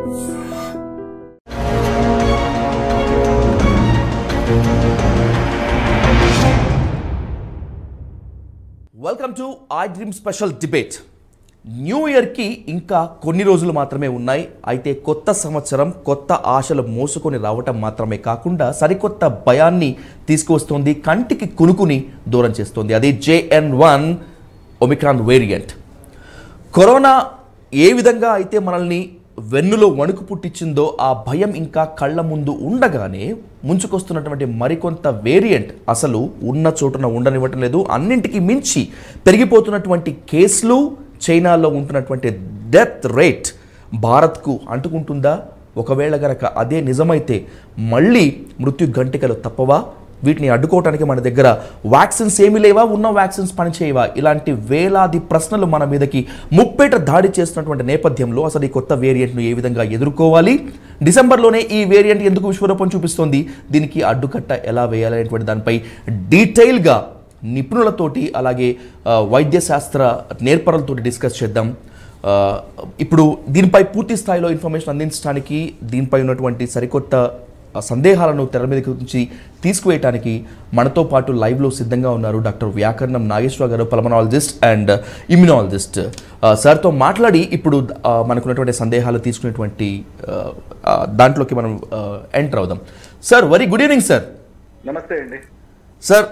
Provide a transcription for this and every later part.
Welcome to I dream special debate. New ఇయర్కి ఇంకా కొన్ని రోజులు మాత్రమే ఉన్నాయి. అయితే కొత్త సంవత్సరం కొత్త ఆశలు మోసుకొని రావటం మాత్రమే కాకుండా సరికొత్త భయాన్ని తీసుకువస్తుంది, కంటికి కునుకుని దూరం చేస్తుంది. అది JN.1 ఒమిక్రాన్ వేరియంట్. కరోనా ఏ విధంగా అయితే మనల్ని వెన్నులో వణుకు పుట్టించిందో ఆ భయం ఇంకా కళ్ళ ముందు ఉండగానే ముంచుకొస్తున్నటువంటి మరికొంత వేరియంట్ అసలు ఉన్న చోటున ఉండనివ్వటం లేదు. అన్నింటికి మించి పెరిగిపోతున్నటువంటి కేసులు, చైనాలో ఉంటున్నటువంటి డెత్ రేట్ భారత్కు అంటుకుంటుందా? ఒకవేళ గనక అదే నిజమైతే మళ్ళీ మృత్యు గంటికలు తప్పవా? వీటిని అడ్డుకోవడానికి మన దగ్గర వ్యాక్సిన్స్ ఏమీ లేవా? ఉన్న వ్యాక్సిన్స్ పనిచేయవా? ఇలాంటి వేలాది ప్రశ్నలు మన మీదకి ముప్పేట దాడి చేస్తున్నటువంటి నేపథ్యంలో అసలు ఈ కొత్త వేరియంట్ను ఏ విధంగా ఎదుర్కోవాలి? డిసెంబర్లోనే ఈ వేరియంట్ ఎందుకు విశ్వరూపం చూపిస్తోంది? దీనికి అడ్డుకట్ట ఎలా వేయాలనేటువంటి దానిపై డీటెయిల్గా నిపుణులతోటి అలాగే వైద్య శాస్త్ర నేర్పరులతోటి డిస్కస్ చేద్దాం. ఇప్పుడు దీనిపై పూర్తి స్థాయిలో ఇన్ఫర్మేషన్ అందించడానికి, దీనిపై ఉన్నటువంటి సరికొత్త సందేహాలను తెర మీదకి నుంచి తీసుకువేయడానికి మనతో పాటు లైవ్లో సిద్ధంగా ఉన్నారు డాక్టర్ వ్యాకరణం నాగేశ్వర గారు, పల్మనాలజిస్ట్ అండ్ ఇమ్యునాలజిస్ట్. సార్తో మాట్లాడి ఇప్పుడు మనకున్నటువంటి సందేహాలు తీసుకునేటువంటి దాంట్లోకి మనం ఎంటర్ అవుదాం. Sir, very good evening sir. నమస్తే అండి sir.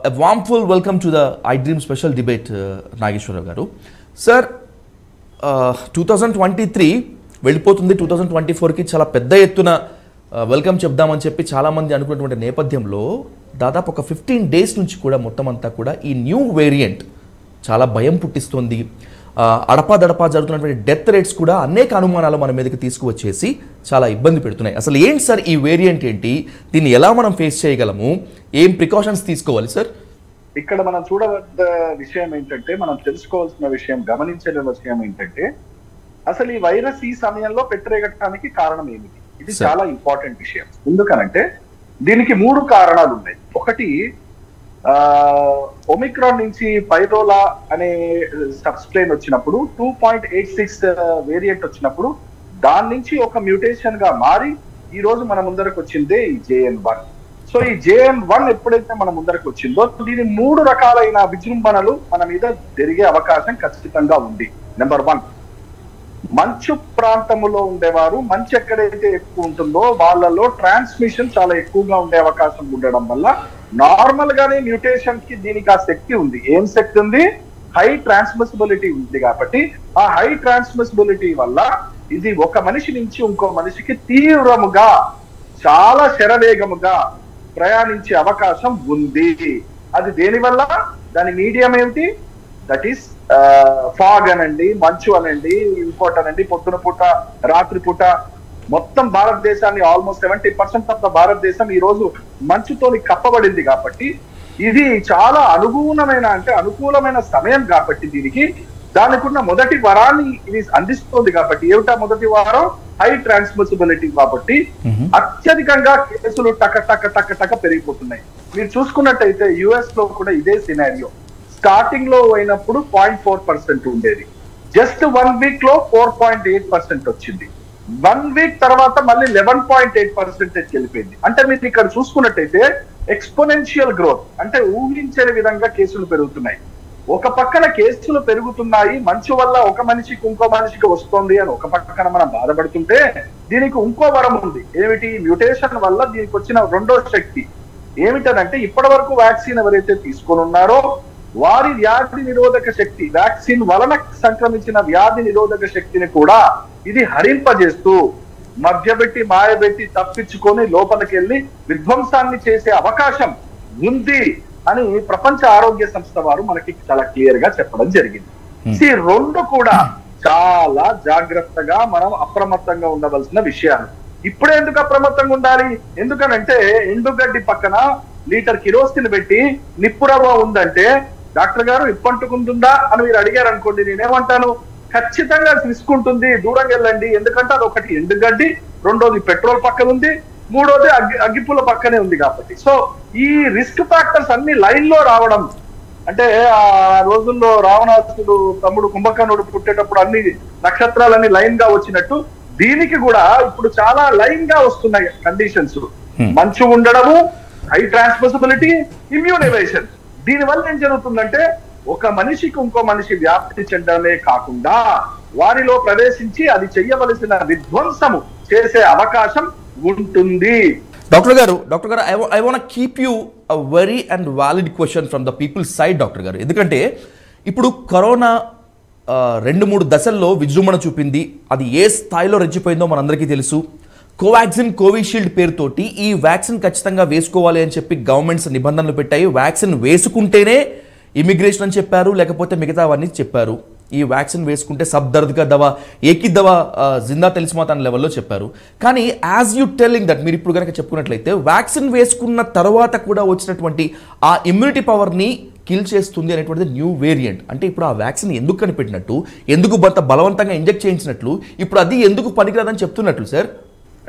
A warmful welcome to the I Dream special debate, Nageswararao గారు. సార్, 2023 వెళ్ళిపోతుంది, 2024కి చాలా పెద్ద ఎత్తున వెల్కమ్ చెప్దామని చెప్పి చాలామంది అనుకున్నటువంటి నేపథ్యంలో దాదాపు ఒక 15 డేస్ నుంచి కూడా మొత్తం అంతా కూడా ఈ న్యూ వేరియంట్ చాలా భయం పుట్టిస్తుంది. అడపాదడపా జరుగుతున్నటువంటి డెత్ రేట్స్ కూడా అనేక అనుమానాలు మన మీదకి తీసుకువచ్చేసి చాలా ఇబ్బంది పెడుతున్నాయి. అసలు ఏంటి సార్ ఈ వేరియంట్ ఏంటి? దీన్ని ఎలా మనం ఫేస్ చేయగలము? ఏం ప్రికాషన్స్ తీసుకోవాలి సార్? ఇక్కడ మనం చూడవద్ద విషయం ఏంటంటే, మనం తెలుసుకోవాల్సిన విషయం, గమనించిన విషయం ఏంటంటే, అసలు ఈ వైరస్ ఈ సమయంలో పెట్టరేగటానికి కారణం ఏమిటి? ఇది చాలా ఇంపార్టెంట్ విషయం. ఎందుకనంటే దీనికి 3 కారణాలు ఉన్నాయి. ఒకటి, ఒమిక్రాన్ నుంచి పైరోలా అనే సబ్స్ట్రెయిన్ వచ్చినప్పుడు 2.86 వేరియంట్ వచ్చినప్పుడు దాని నుంచి ఒక మ్యూటేషన్ గా మారి ఈ రోజు మన ముందరకు వచ్చిందే ఈ JN.1. సో ఈ JN.1 ఎప్పుడైతే మన ముందరకు వచ్చిందో దీని 3 రకాలైన విజృంభణలు మన మీద జరిగే అవకాశం ఖచ్చితంగా ఉంది. నెంబర్ 1, మంచు ప్రాంతంలో ఉండేవారు, మంచు ఎక్కడైతే ఎక్కువ ఉంటుందో వాళ్ళలో ట్రాన్స్మిషన్ చాలా ఎక్కువగా ఉండే అవకాశం ఉండడం వల్ల నార్మల్ గానే మ్యూటేషన్ కి దీనికి ఆ శక్తి ఉంది. ఏం శక్తి ఉంది? హై ట్రాన్స్మిసిబిలిటీ ఉంది. కాబట్టి ఆ హై ట్రాన్స్మిసిబిలిటీ వల్ల ఇది ఒక మనిషి నుంచి ఇంకో మనిషికి తీవ్రముగా, చాలా శరవేగముగా ప్రయాణించే అవకాశం ఉంది. అది దేనివల్ల? దాని మీడియం ఏమిటి? దట్ ఈస్ ఫాగ్ అనండి, మంచు అనండి, ఇంకోటి అనండి, పొద్దున పూట, రాత్రి పూట మొత్తం భారతదేశాన్ని ఆల్మోస్ట్ 70% ఆఫ్ ద భారతదేశం ఈ రోజు మంచుతోని కప్పబడింది. కాబట్టి ఇది చాలా అనుకూలమైన సమయం. కాబట్టి దానికి ఉన్న మొదటి వరాన్ని ఇది అందిస్తుంది. కాబట్టి ఏమిటా మొదటి వారం? High transmissibility. కాబట్టి అత్యధికంగా కేసులు టక పెరిగిపోతున్నాయి. మీరు చూసుకున్నట్టయితే US లో కూడా ఇదే సినారియో. స్టార్టింగ్ లో అయినప్పుడు 0.4% ఉండేది. జస్ట్ 1 వీక్ లో 4.8% వచ్చింది. 1 వీక్ తర్వాత మళ్ళీ 11.8% వెళ్ళిపోయింది. అంటే మీరు ఇక్కడ చూసుకున్నట్టయితే ఎక్స్పోనెన్షియల్ గ్రోత్, అంటే ఊహించని విధంగా కేసులు పెరుగుతున్నాయి. ఒక పక్కన కేసులు పెరుగుతున్నాయి, మంచు వల్ల ఒక మనిషికి ఇంకో మనిషికి వస్తుంది అని ఒక పక్కన మనం బాధపడుతుంటే, దీనికి ఇంకో వరం ఉంది. ఏమిటి? మ్యూటేషన్ వల్ల దీనికి వచ్చిన రెండో శక్తి ఏమిటనంటే, ఇప్పటి వరకు వ్యాక్సిన్ ఎవరైతే తీసుకొని ఉన్నారో వారి వ్యాధి నిరోధక శక్తి, వ్యాక్సిన్ వలన సంక్రమించిన వ్యాధి నిరోధక శక్తిని కూడా ఇది హరింపజేస్తూ మధ్యబెట్టి మాయబెట్టి తప్పించుకొని లోపలికి వెళ్ళి విధ్వంసాన్ని చేసే అవకాశం ఉంది అని ప్రపంచ ఆరోగ్య సంస్థ వారు మనకి చాలా క్లియర్ గా చెప్పడం జరిగింది. ఈ 2 కూడా చాలా జాగ్రత్తగా మనం అప్రమత్తంగా ఉండవలసిన విషయాలు. ఇప్పుడే ఎందుకు అప్రమత్తంగా ఉండాలి? ఎందుకనంటే ఎండుగడ్డి పక్కన లీటర్ కిరోసిన్ పెట్టి నిప్పురవ్వ ఉందంటే, డాక్టర్ గారు ఇప్పంటుకుంటుందా అని మీరు అడిగారు అనుకోండి, నేనేమంటాను? ఖచ్చితంగా తీసుకుంటుంది, దూరంగా వెళ్ళండి. ఎందుకంటే అది ఒకటి ఎండుగడ్డి, రెండోది పెట్రోల్ పక్కన ఉంది, మూడోది అగ్గిపుల్ల పక్కనే ఉంది. కాబట్టి సో ఈ రిస్క్ ఫ్యాక్టర్స్ అన్ని లైన్ లో రావడం, అంటే ఆ రోజుల్లో రావణాసుడు తమ్ముడు కుంభకర్ణుడు పుట్టేటప్పుడు అన్ని నక్షత్రాలన్నీ లైన్ గా వచ్చినట్టు దీనికి కూడా ఇప్పుడు చాలా లైన్ గా వస్తున్నాయి కండిషన్స్. మంచు ఉండడము, హై ట్రాన్స్మిసిబిలిటీ, ఇమ్యూన్ ఎవేషన్. దీని వల్ల ఏం జరుగుతుందంటే ఒక మనిషికి ఇంకో మనిషి వ్యాప్తి చెందడమే కాకుండా వారిలో ప్రవేశించి అది చెయ్యవలసిన విధ్వంసము చేసే అవకాశం ఉంటుంది. డాక్టర్ గారు I want keep you a very and valid question from the people side doctor గారు. ఎందుకంటే ఇప్పుడు కరోనా 2-3 దశల్లో విజృంభణ చూపింది. అది ఏ స్థాయిలో రెచ్చిపోయిందో మనందరికీ తెలుసు. కోవాక్సిన్, కోవిషీల్డ్ పేరుతోటి ఈ వ్యాక్సిన్ ఖచ్చితంగా వేసుకోవాలి అని చెప్పి గవర్నమెంట్స్ నిబంధనలు పెట్టాయి. వ్యాక్సిన్ వేసుకుంటేనే ఇమిగ్రేషన్ అని చెప్పారు, లేకపోతే మిగతావన్నీ చెప్పారు. ఈ వ్యాక్సిన్ వేసుకుంటే సబ్ దర్ద్గా దవా, ఏకి దవా జిందా తెలిసిమాత అనే లెవెల్లో చెప్పారు. కానీ యాజ్ యూ టెల్లింగ్ దట్, మీరు ఇప్పుడు కనుక చెప్పుకున్నట్లయితే వ్యాక్సిన్ వేసుకున్న తర్వాత కూడా వచ్చినటువంటి ఆ ఇమ్యూనిటీ పవర్ని కిల్ చేస్తుంది అనేటువంటిది న్యూ వేరియంట్. అంటే ఇప్పుడు ఆ వ్యాక్సిన్ ఎందుకు కనిపెట్టినట్టు, ఎందుకు బలవంతంగా ఇంజెక్ట్ చేయించినట్లు, ఇప్పుడు అది ఎందుకు పనికిరాదని చెప్తున్నట్లు సార్?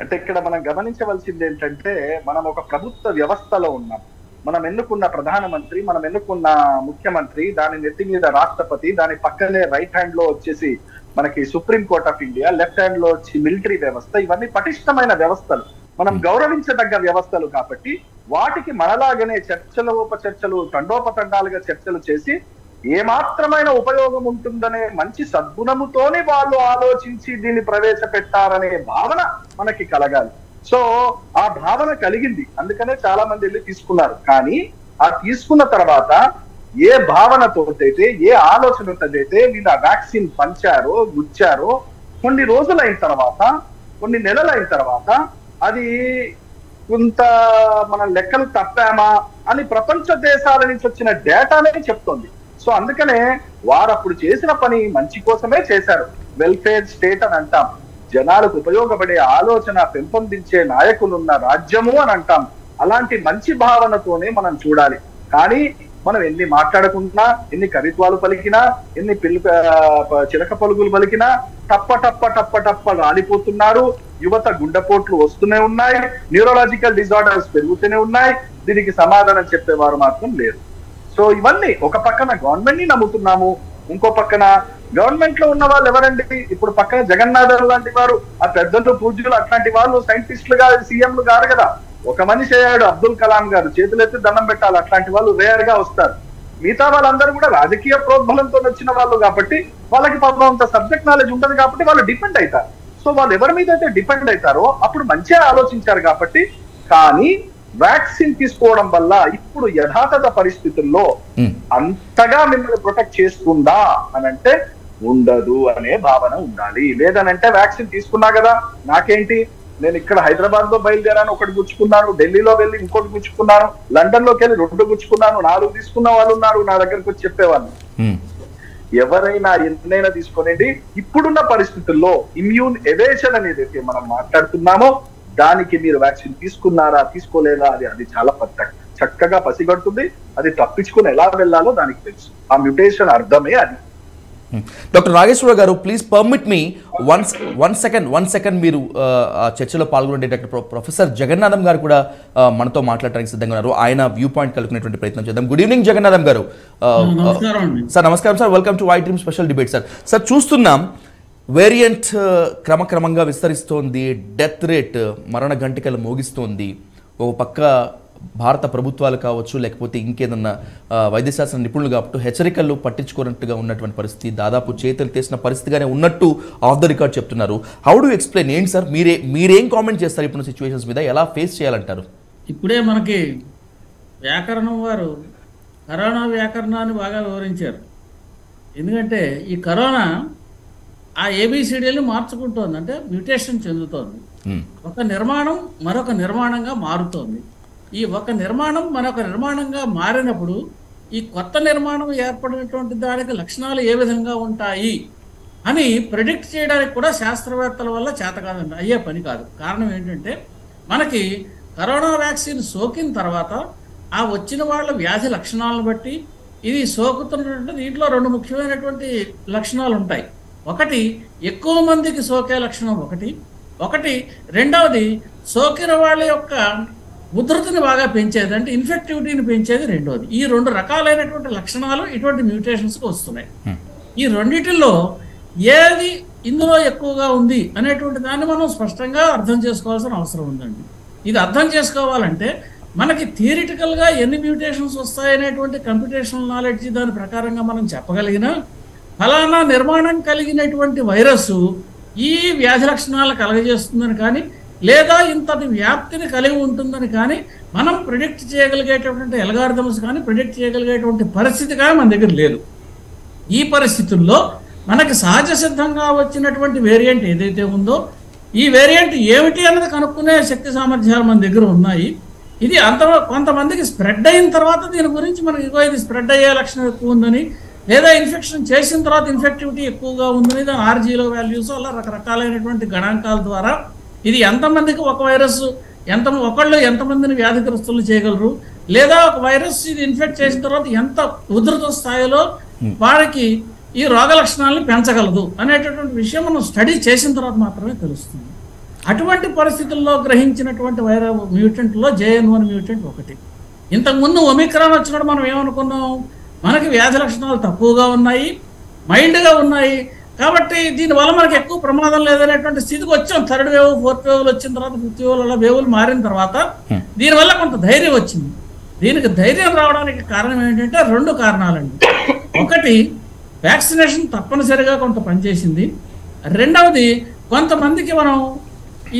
అంటే ఇక్కడ మనం గమనించవలసింది ఏంటంటే మనం ఒక ప్రభుత్వ వ్యవస్థలో ఉన్నాం. మనం ఎన్నుకున్న ప్రధానమంత్రి, మనం ఎన్నుకున్న ముఖ్యమంత్రి, దాని నెత్తి మీద రాష్ట్రపతి, దాని పక్కనే రైట్ హ్యాండ్ లో వచ్చేసి మనకి supreme court of India, left hand లో వచ్చి మిలిటరీ వ్యవస్థ. ఇవన్నీ పటిష్టమైన వ్యవస్థలు, మనం గౌరవించదగ్గ వ్యవస్థలు. కాబట్టి వాటికి మనలాగనే చర్చలు తండోపతండాలుగా చర్చలు చేసి ఏమాత్రమైన ఉపయోగం ఉంటుందనే మంచి సద్గుణముతోనే వాళ్ళు ఆలోచించి దీన్ని ప్రవేశపెట్టారనే భావన మనకి కలగాలి. సో ఆ భావన కలిగింది, అందుకనే చాలా మంది వెళ్ళి తీసుకున్నారు. కానీ ఆ తీసుకున్న తర్వాత ఏ భావనతోటైతే, ఏ ఆలోచనతోటైతే వీళ్ళు ఆ వ్యాక్సిన్ పంచారో, గుచ్చారో, కొన్ని రోజులైన తర్వాత, కొన్ని నెలలైన తర్వాత అది కొంత మన లెక్కలు తప్పామా అని ప్రపంచ దేశాల నుంచి వచ్చిన డేటానే చెప్తోంది. సో అందుకనే వారు అప్పుడు చేసిన పని మంచి కోసమే చేశారు. వెల్ఫేర్ స్టేట్ అని అంటాం, జనాలకు ఉపయోగపడే ఆలోచన పెంపొందించే నాయకులున్న రాజ్యము అని అంటాం. అలాంటి మంచి భావనతోనే మనం చూడాలి. కానీ మనం ఎన్ని మాట్లాడుకుంటున్నా, ఎన్ని కవిత్వాలు పలికినా, ఎన్ని చిలక పలుకులు పలికినా టప్ప రాలిపోతున్నారు. యువత గుండెపోట్లు వస్తూనే ఉన్నాయి, న్యూరోలాజికల్ డిజార్డర్స్ పెరుగుతూనే ఉన్నాయి. దీనికి సమాధానం చెప్పేవారు మాత్రం లేరు. సో ఇవన్నీ ఒక పక్కన గవర్నమెంట్ ని నమ్ముతున్నాము, ఇంకో పక్కన గవర్నమెంట్ లో ఉన్న వాళ్ళు ఎవరండి? ఇప్పుడు పక్కన జగన్నాథన్ లాంటి వారు, ఆ పెద్దలు పూజ్యులు, అట్లాంటి వాళ్ళు సైంటిస్టులుగా, సీఎంలు గారు కదా. ఒక మనిషి అయ్యాడు, అబ్దుల్ కలాం గారు, చేతులెత్తి దండం పెట్టాలి. అట్లాంటి వాళ్ళు రేర్ గా వస్తారు. మిగతా వాళ్ళందరూ కూడా రాజకీయ ప్రోద్బలంతో వచ్చిన వాళ్ళు కాబట్టి వాళ్ళకి పాపం అంత సబ్జెక్ట్ నాలెడ్జ్ ఉంటుంది కాబట్టి వాళ్ళు డిపెండ్ అవుతారు. సో వాళ్ళు ఎవరి మీద అయితే డిపెండ్ అవుతారో అప్పుడు మంచిగా ఆలోచించారు కాబట్టి. కానీ వ్యాక్సిన్ తీసుకోవడం వల్ల ఇప్పుడు యథాతథ పరిస్థితుల్లో అంతగా మిమ్మల్ని ప్రొటెక్ట్ చేస్తుందా అని అంటే ఉండదు అనే భావన ఉండాలి. లేదనంటే వ్యాక్సిన్ తీసుకున్నా కదా, నాకేంటి, నేను ఇక్కడ హైదరాబాద్ లో బయలుదేరాను, ఒకటి గుచ్చుకున్నాను, ఢిల్లీలో వెళ్ళి ఇంకోటి గుచ్చుకున్నాను, లండన్ లోకి వెళ్ళి 2 గుచ్చుకున్నాను, 4 తీసుకున్న వాళ్ళు ఉన్నారు నా దగ్గరకు వచ్చి చెప్పేవాళ్ళు. ఎవరైనా ఎన్నైనా తీసుకోనండి. ఇప్పుడున్న పరిస్థితుల్లో ఇమ్యూన్ ఎవేషన్ అనేది మనం మాట్లాడుతున్నామో దానికి మీరు వ్యాక్సిన్ తీసుకున్నారా, తీసుకోలేదా, అది చాలా చక్కగా పసిగడుతుంది. అది తప్పించుకుని ఎలా వెళ్ళాలో దానికి తెలుసు. ఆ మ్యూటేషన్ అర్థమే అది. డాక్టర్ నాగేశ్వర గారు, please permit me one second మీరు చర్చలో పాల్గొనే డాక్టర్ ప్రొఫెసర్ జగన్నాథం గారు కూడా మనతో మాట్లాడడానికి సిద్ధంగా ఉన్నారు. ఆయన వ్యూ పాయింట్ కలుగుకునేటువంటి ప్రయత్నం చేద్దాం. గుడ్ ఈవినింగ్ జగన్నాథం గారు. సార్ నమస్కారం sir, welcome to white dream special debate. Sir చూస్తున్నాం వేరియంట్ క్రమక్రమంగా విస్తరిస్తోంది, డెత్ రేట్ మరణ గంటికలు మోగిస్తోంది. ఒక పక్క భారత ప్రభుత్వాలు కావచ్చు, లేకపోతే ఇంకేదన్నా వైద్యశాస్త్ర నిపుణులు కాబట్టి హెచ్చరికలు పట్టించుకోనట్టుగా ఉన్నటువంటి పరిస్థితి, దాదాపు చేతులు తీసిన పరిస్థితిగానే ఉన్నట్టు ఆఫ్ ద రికార్డ్ చెప్తున్నారు. How do explain? ఏంటి సార్, మీరేం కామెంట్ చేస్తారు ఇప్పుడు సిచ్యువేషన్స్ మీద? ఎలా ఫేస్ చేయాలంటారు? ఇప్పుడే మనకి వ్యాకరణం వారు కరోనా వ్యాకరణాన్ని బాగా వివరించారు. ఎందుకంటే ఈ కరోనా ఆ ఏబిసిడీని మార్చుకుంటోంది, అంటే మ్యూటేషన్ చెందుతోంది. ఒక నిర్మాణం మరొక నిర్మాణంగా మారుతోంది. ఈ ఒక నిర్మాణం మరొక నిర్మాణంగా మారినప్పుడు ఈ కొత్త నిర్మాణం ఏర్పడినటువంటి దానికి లక్షణాలు ఏ విధంగా ఉంటాయి అని ప్రెడిక్ట్ చేయడానికి కూడా శాస్త్రవేత్తల వల్ల చేత కాదండి, అయ్యే పని కాదు. కారణం ఏంటంటే మనకి కరోనా వ్యాక్సిన్ సోకిన తర్వాత ఆ వచ్చిన వాళ్ళ వ్యాధి లక్షణాలను బట్టి ఇది సోకుతున్నటువంటి దీంట్లో 2 ముఖ్యమైనటువంటి లక్షణాలు ఉంటాయి. ఒకటి ఎక్కువ మందికి సోకే లక్షణం ఒకటి రెండవది సోకిన వాళ్ళ యొక్క ఉధృతిని బాగా పెంచేది, అంటే ఇన్ఫెక్టివిటీని పెంచేది రెండోది. ఈ 2 రకాలైనటువంటి లక్షణాలు ఇటువంటి మ్యూటేషన్స్కి వస్తున్నాయి. ఈ రెండిటిల్లో ఏది ఇందులో ఎక్కువగా ఉంది అనేటువంటి దాన్ని మనం స్పష్టంగా అర్థం చేసుకోవాల్సిన అవసరం ఉందండి. ఇది అర్థం చేసుకోవాలంటే మనకి థియరిటికల్గా ఎన్ని మ్యూటేషన్స్ వస్తాయనేటువంటి కంప్యూటేషనల్ నాలెడ్జ్ దాని ప్రకారంగా మనం చెప్పగలిగినా ఫలానా నిర్మాణం కలిగినటువంటి వైరస్ ఈ వ్యాధి లక్షణాలు కలగజేస్తుందని కానీ లేదా ఇంతటి వ్యాప్తిని కలిగి ఉంటుందని కానీ మనం ప్రిడిక్ట్ చేయగలిగేటటువంటి ఎల్గారిథమ్స్ కానీ ప్రిడిక్ట్ చేయగలిగేటువంటి పరిస్థితి కానీ మన దగ్గర లేదు. ఈ పరిస్థితుల్లో మనకి సహజ సిద్ధంగా వచ్చినటువంటి వేరియంట్ ఏదైతే ఉందో ఈ వేరియంట్ ఏమిటి అన్నది కనుక్కునే శక్తి సామర్థ్యాలు మన దగ్గర ఉన్నాయి. ఇది కొంతమందికి స్ప్రెడ్ అయిన తర్వాత దీని గురించి మనకి ఇది స్ప్రెడ్ అయ్యే లక్షణం ఎక్కువ ఉందని లేదా ఇన్ఫెక్షన్ చేసిన తర్వాత ఇన్ఫెక్టివిటీ ఎక్కువగా ఉందని దాని ఆర్జీలో వాల్యూస్ అలా రకరకాలైనటువంటి గణాంకాల ద్వారా ఇది ఎంతమందికి ఒక వైరస్ ఒకళ్ళు ఎంతమందిని వ్యాధిగ్రస్తులు చేయగలరు లేదా ఒక వైరస్ ఇది ఇన్ఫెక్ట్ చేసిన తర్వాత ఎంత ఉధృత స్థాయిలో వారికి ఈ రోగ లక్షణాలను పెంచగలదు అనేటటువంటి విషయం మనం స్టడీ చేసిన తర్వాత మాత్రమే తెలుస్తుంది. అటువంటి పరిస్థితుల్లో గ్రహించినటువంటి మ్యూటెంట్లో JN1 మ్యూటెంట్ ఒకటి. ఇంతకుముందు ఒమిక్రాన్ వచ్చినప్పుడు మనం ఏమనుకున్నాం, మనకి వ్యాధి లక్షణాలు తక్కువగా ఉన్నాయి, మైల్డ్గా ఉన్నాయి, కాబట్టి దీనివల్ల మనకి ఎక్కువ ప్రమాదం లేదనేటువంటి స్థితికి వచ్చాం. 3rd వేవ్ 4th వేవ్లు వచ్చిన తర్వాత 5th వేవ్ అలా వేవులు మారిన తర్వాత దీనివల్ల కొంత ధైర్యం వచ్చింది. దీనికి ధైర్యం రావడానికి కారణం ఏంటంటే 2 కారణాలండి. ఒకటి వ్యాక్సినేషన్ తప్పనిసరిగా కొంత పనిచేసింది. రెండవది కొంతమందికి మనం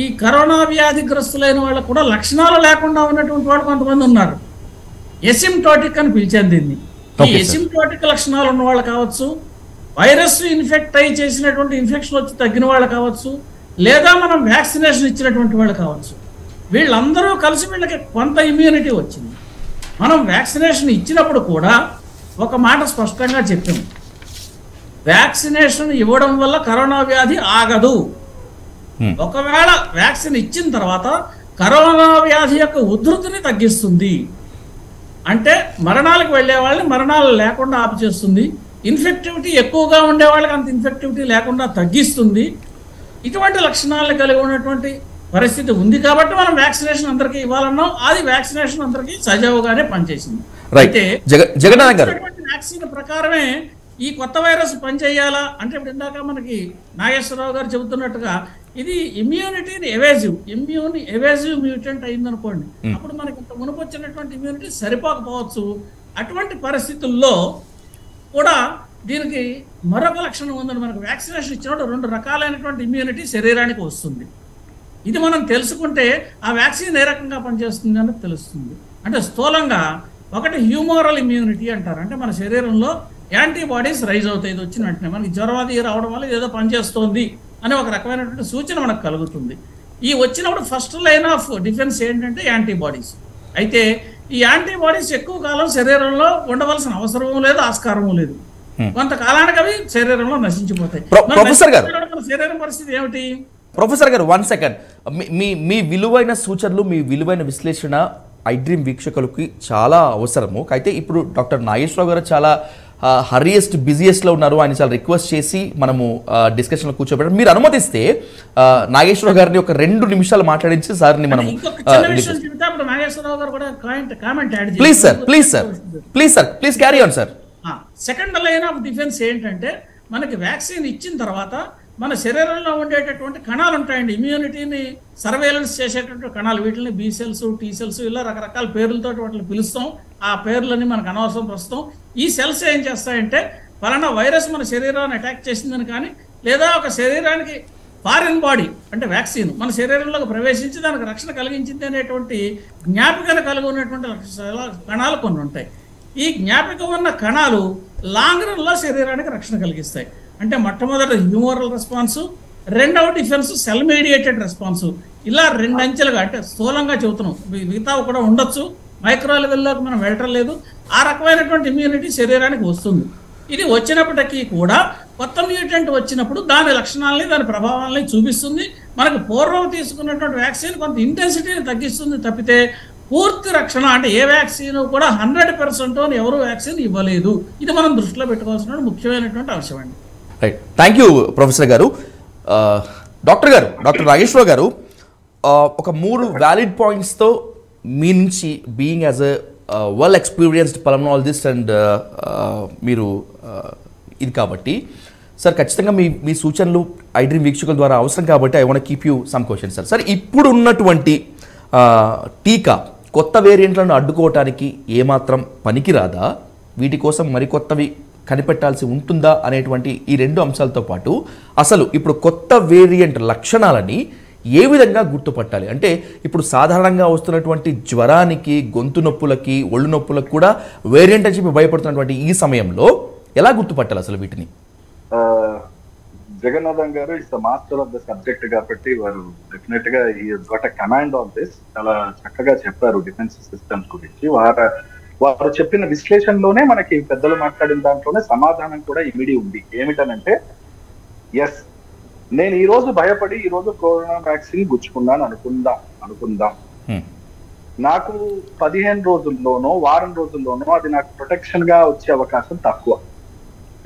ఈ కరోనా వ్యాధిగ్రస్తులైన వాళ్ళకు కూడా లక్షణాలు లేకుండా ఉన్నటువంటి వాళ్ళు కొంతమంది ఉన్నారు. ఎసిమ్టోటిక్ అని పిలిచాను దీన్ని. ఈ ఎసిమ్టోటిక్ లక్షణాలు ఉన్న వాళ్ళు కావచ్చు, వైరస్ ఇన్ఫెక్ట్ అయ్యి చేసినటువంటి ఇన్ఫెక్షన్ వచ్చి తగ్గిన వాళ్ళు కావచ్చు, లేదా మనం వ్యాక్సినేషన్ ఇచ్చినటువంటి వాళ్ళు కావచ్చు. వీళ్ళందరూ కలిసి వీళ్ళకి కొంత ఇమ్యూనిటీ వచ్చింది. మనం వ్యాక్సినేషన్ ఇచ్చినప్పుడు కూడా ఒక మాట స్పష్టంగా చెప్పాము, వ్యాక్సినేషన్ ఇవ్వడం వల్ల కరోనా వ్యాధి ఆగదు. ఒకవేళ వ్యాక్సిన్ ఇచ్చిన తర్వాత కరోనా వ్యాధి యొక్క ఉధృతిని తగ్గిస్తుంది, అంటే మరణాలకు వెళ్ళే వాళ్ళని మరణాలు లేకుండా ఆపు చేస్తుంది, ఇన్ఫెక్టివిటీ ఎక్కువగా ఉండే వాళ్ళకి అంత ఇన్ఫెక్టివిటీ లేకుండా తగ్గిస్తుంది. ఇటువంటి లక్షణాలను కలిగి ఉన్నటువంటి పరిస్థితి ఉంది కాబట్టి మనం వ్యాక్సినేషన్ అందరికీ ఇవ్వాలన్నాం. అది వ్యాక్సినేషన్ అందరికీ సజావుగానే పనిచేసింది. అయితే వ్యాక్సిన్ ప్రకారమే ఈ కొత్త వైరస్ పనిచేయాలా అంటే ఇప్పుడు ఇందాక మనకి నాగేశ్వరరావు గారు చెబుతున్నట్టుగా ఇది ఇమ్యూనిటీని ఎవేజివ్ మ్యూటెంట్ అయిందనుకోండి, అప్పుడు మనకి ఇంత మునుపు వచ్చినటువంటి ఇమ్యూనిటీ సరిపోకపోవచ్చు. అటువంటి పరిస్థితుల్లో కూడా దీనికి మరొక లక్షణం ఉందని మనకు వ్యాక్సినేషన్ ఇచ్చినప్పుడు 2 రకాలైనటువంటి ఇమ్యూనిటీ శరీరానికి వస్తుంది. ఇది మనం తెలుసుకుంటే ఆ వ్యాక్సిన్ ఏ రకంగా పనిచేస్తుంది అనేది తెలుస్తుంది. అంటే స్థూలంగా ఒకటి హ్యూమోరల్ ఇమ్యూనిటీ అంటారు, అంటే మన శరీరంలో యాంటీబాడీస్ రైజ్ అవుతాయి. ఇది వచ్చిన వెంటనే మనకి జ్వరం అది రావడం వల్ల ఏదో పనిచేస్తోంది అనే ఒక రకమైనటువంటి సూచన మనకు కలుగుతుంది. ఈ వచ్చినప్పుడు ఫస్ట్ లైన్ ఆఫ్ డిఫెన్స్ ఏంటంటే యాంటీబాడీస్. అయితే ఈ యాంటీబాడీస్ ఎక్కువ కాలం శరీరంలో ఉండవలసిన అవసరము లేదు, ఆస్కారము లేదు. కొంతకాలానికి అవి శరీరంలో నశించిపోతాయి. శరీరం పరిస్థితి ఏమిటి? ప్రొఫెసర్ గారు 1 సెకండ్, మీ విలువైన సూచనలు, మీ విలువైన విశ్లేషణ ఐడ్రీమ్ వీక్షకులకి చాలా అవసరము. అయితే ఇప్పుడు డాక్టర్ నాగేశ్వరరావు గారు చాలా హరియెస్ట్ బిజియెస్ట్లో ఉన్నారు. ఆయన చాలా రిక్వెస్ట్ చేసి మనము డిస్కషన్లో కూర్చోబెట్టారు. మీరు అనుమతిస్తే నాగేశ్వరరావు గారిని ఒక 2 నిమిషాలు మాట్లాడించి సార్ని మనం please carry on sir. Second line of defence ఏంటంటే మనకి వ్యాక్సిన్ ఇచ్చిన తర్వాత మన శరీరంలో ఉండేటటువంటి కణాలు ఉంటాయండి, ఇమ్యూనిటీని సర్వేలెన్స్ చేసేటటువంటి కణాలు, వీటిని బి సెల్స్, టీ సెల్స్, ఇలా రకరకాల పేర్లతో వాటిని పిలుస్తాం. ఆ పేర్లని మనకు అనవసరం ప్రస్తుతం. ఈ సెల్స్ ఏం చేస్తాయంటే ఫలానా వైరస్ మన శరీరాన్ని అటాక్ చేసిందని కానీ లేదా ఒక శరీరానికి ఫారిన్ బాడీ అంటే వ్యాక్సిన్ మన శరీరంలోకి ప్రవేశించి దానికి రక్షణ కలిగించింది అనేటువంటి జ్ఞాపికను కలిగి ఉన్నటువంటి కణాలు కొన్ని ఉంటాయి. ఈ జ్ఞాపిక ఉన్న కణాలు లాంగ్ రన్లో శరీరానికి రక్షణ కలిగిస్తాయి. అంటే మొట్టమొదటి హ్యూమరల్ రెస్పాన్సు, రెండవ డిఫెన్స్ సెల్ మీడియేటెడ్ రెస్పాన్సు. ఇలా 2 అంచెలుగా అంటే స్థూలంగా చెబుతున్నాం, మిగతా కూడా ఉండొచ్చు, మైక్రో లెవెల్లోకి మనం వెళ్ళటం లేదు. ఆ రకమైనటువంటి ఇమ్యూనిటీ శరీరానికి వస్తుంది. ఇది వచ్చినప్పటికీ కూడా కొత్త మ్యూటెంట్ వచ్చినప్పుడు దాని లక్షణాలని దాని ప్రభావాలని చూపిస్తుంది. మనకు పూర్వం తీసుకున్నటువంటి వ్యాక్సిన్ కొంత ఇంటెన్సిటీని తగ్గిస్తుంది తప్పితే పూర్తి రక్షణ అంటే ఏ వ్యాక్సిన్ కూడా 100% అని ఎవరు వ్యాక్సిన్ ఇవ్వలేదు. ఇది మనం దృష్టిలో పెట్టుకోవాల్సిన ముఖ్యమైనటువంటి అంశం అండి. రైట్, థ్యాంక్ యూ ప్రొఫెసర్ గారు. డాక్టర్ నాగేశ్వరరావు గారు, ఒక 3 వ్యాలిడ్ పాయింట్స్తో మీ నుంచి being as a well experienced pulmonologist and మీరు ఇది కాబట్టి సార్ ఖచ్చితంగా మీ మీ సూచనలు ఐడ్రీమ్ వీక్షకుల ద్వారా అవసరం కాబట్టి I want keep you some question sir. Sir ఇప్పుడు ఉన్నటువంటి టీకా కొత్త వేరియంట్లను అడ్డుకోవటానికి ఏమాత్రం పనికిరాదా? వీటి కోసం మరికొత్తవి కనిపెట్టాల్సి ఉంటుందా అనేటువంటి ఈ రెండు అంశాలతో పాటు అసలు ఇప్పుడు కొత్త వేరియంట్ లక్షణాలని ఏ విధంగా గుర్తుపట్టాలి? అంటే ఇప్పుడు సాధారణంగా వస్తున్నటువంటి జ్వరానికి, గొంతు నొప్పులకి, ఒళ్ళు నొప్పులకు కూడా వేరియంట్ అని చెప్పి భయపడుతున్నటువంటి ఈ సమయంలో ఎలా గుర్తుపట్టాలి అసలు వీటిని? జగన్నాథన్ గారు is the master of the subject కాబట్టి వారు డెఫినెట్ గా ఈ గొట్ కమాండ్ ఆన్ దిస్. చాలా చక్కగా చెప్పారు డిఫెన్స్ సిస్టమ్స్ గురించి. వారు చెప్పిన విశ్లేషణలోనే మనకి పెద్దలు మాట్లాడిన దాంట్లోనే సమాధానం కూడా ఇమిడి ఉంది. ఏమిటనంటే, ఎస్, నేను ఈ రోజు భయపడి ఈ రోజు కరోనా వ్యాక్సిన్ గుచ్చుకున్నాను అనుకుందాం. నాకు 15 రోజుల్లోనో వారం రోజుల్లోనో అది నాకు ప్రొటెక్షన్ గా వచ్చే అవకాశం తక్కువ.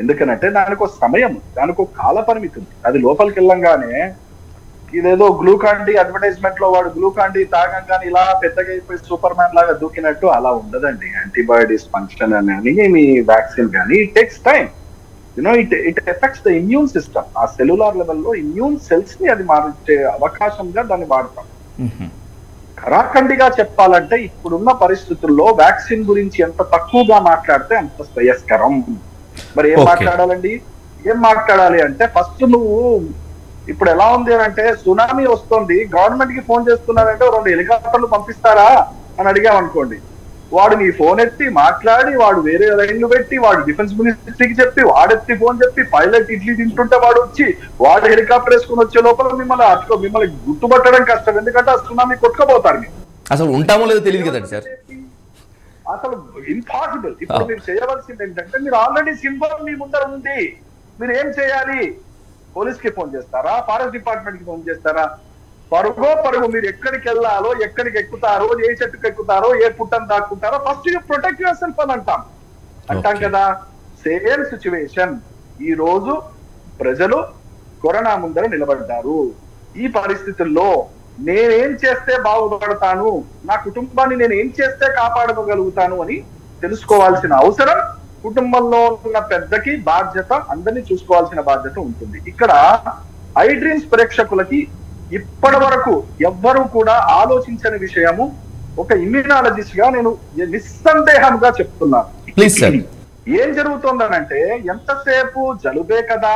ఎందుకనంటే దానికి ఒక సమయం, దానికి ఒక కాల పరిమితి ఉంది. అది లోపలికి వెళ్ళంగానే ఇదేదో గ్లూకాన్ డి అడ్వర్టైజ్మెంట్ లో వాడు గ్లూకాన్ డి తాగంగానే ఇలా పెద్దగా అయిపోయి సూపర్ మ్యాన్ లాగా దూకినట్టు అలా ఉండదండి. యాంటీబయాటిక్స్ ఫంక్షన్ అని మీ వ్యాక్సిన్ కానీ it takes time. It effects the immune system. ఆ సెల్యులార్ లెవెల్లో ఇమ్యూన్ సెల్స్ ని అది మార్చే అవకాశంగా దాన్ని వాడతాం. కరాఖండిగా చెప్పాలంటే ఇప్పుడున్న పరిస్థితుల్లో వ్యాక్సిన్ గురించి ఎంత తక్కువగా మాట్లాడితే అంత శ్రేయస్కరం. మరి ఏం మాట్లాడాలండి? ఏం మాట్లాడాలి అంటే, ఫస్ట్ నువ్వు ఇప్పుడు ఎలా ఉంది అంటే సునామీ వస్తుంది, గవర్నమెంట్ కి ఫోన్ చేస్తున్నారంటే 2 హెలికాప్టర్లు పంపిస్తారా అని అడిగామనుకోండి, వాడు నీ ఫోన్ ఎత్తి మాట్లాడి, వాడు వేరే లైన్లు పెట్టి, వాడు డిఫెన్స్ మినిస్ట్రీకి చెప్పి, వాడెత్తి ఫోన్ చెప్పి, పైలట్ ఇడ్లీ తింటుంటే వాడు వచ్చి వాడు హెలికాప్టర్ వేసుకుని వచ్చే లోపల మిమ్మల్ని గుర్తుపట్టడం కష్టం. ఎందుకంటే ఆ సునామీ కొట్టుకోబోతారు. మీరు అసలు ఉంటామో లేదో తెలియదు కదండి సార్. అసలు ఇంపాసిబుల్. ఇప్పుడు మీరు చేయవలసింది ఏంటంటే, మీరు ఆల్రెడీ సింబల్ మీ ముందర ఉంది. మీరు ఏం చేయాలి? పోలీస్ కి ఫోన్ చేస్తారా? ఫారెస్ట్ డిపార్ట్మెంట్ కి ఫోన్ చేస్తారా? పరుగు మీరు ఎక్కడికి వెళ్ళాలో, ఎక్కడికి ఎక్కుతారో, ఏ చెట్టుకు ఎక్కుతారో, ఏ పుట్టను దాక్కుంటారో first you protect yourself అని అంటాం కదా. Same situation. ఈ రోజు ప్రజలు కరోనా ముందర నిలబడ్డారు. ఈ పరిస్థితుల్లో నేనేం చేస్తే బాగుపడతాను, నా కుటుంబాన్ని నేను ఏం చేస్తే కాపాడగలుగుతాను అని తెలుసుకోవాల్సిన అవసరం కుటుంబంలో ఉన్న పెద్దకి బాధ్యత, అందరినీ చూసుకోవాల్సిన బాధ్యత ఉంటుంది. ఇక్కడ ఐ డ్రీమ్స్ ప్రేక్షకులకి ఇప్పటి వరకు ఎవ్వరూ కూడా ఆలోచించని విషయము ఒక ఇమ్యూనాలజిస్ట్ గా నేను నిస్సందేహంగా చెప్తున్నాను. ఏం జరుగుతుందనంటే, ఎంతసేపు జలుబే కదా,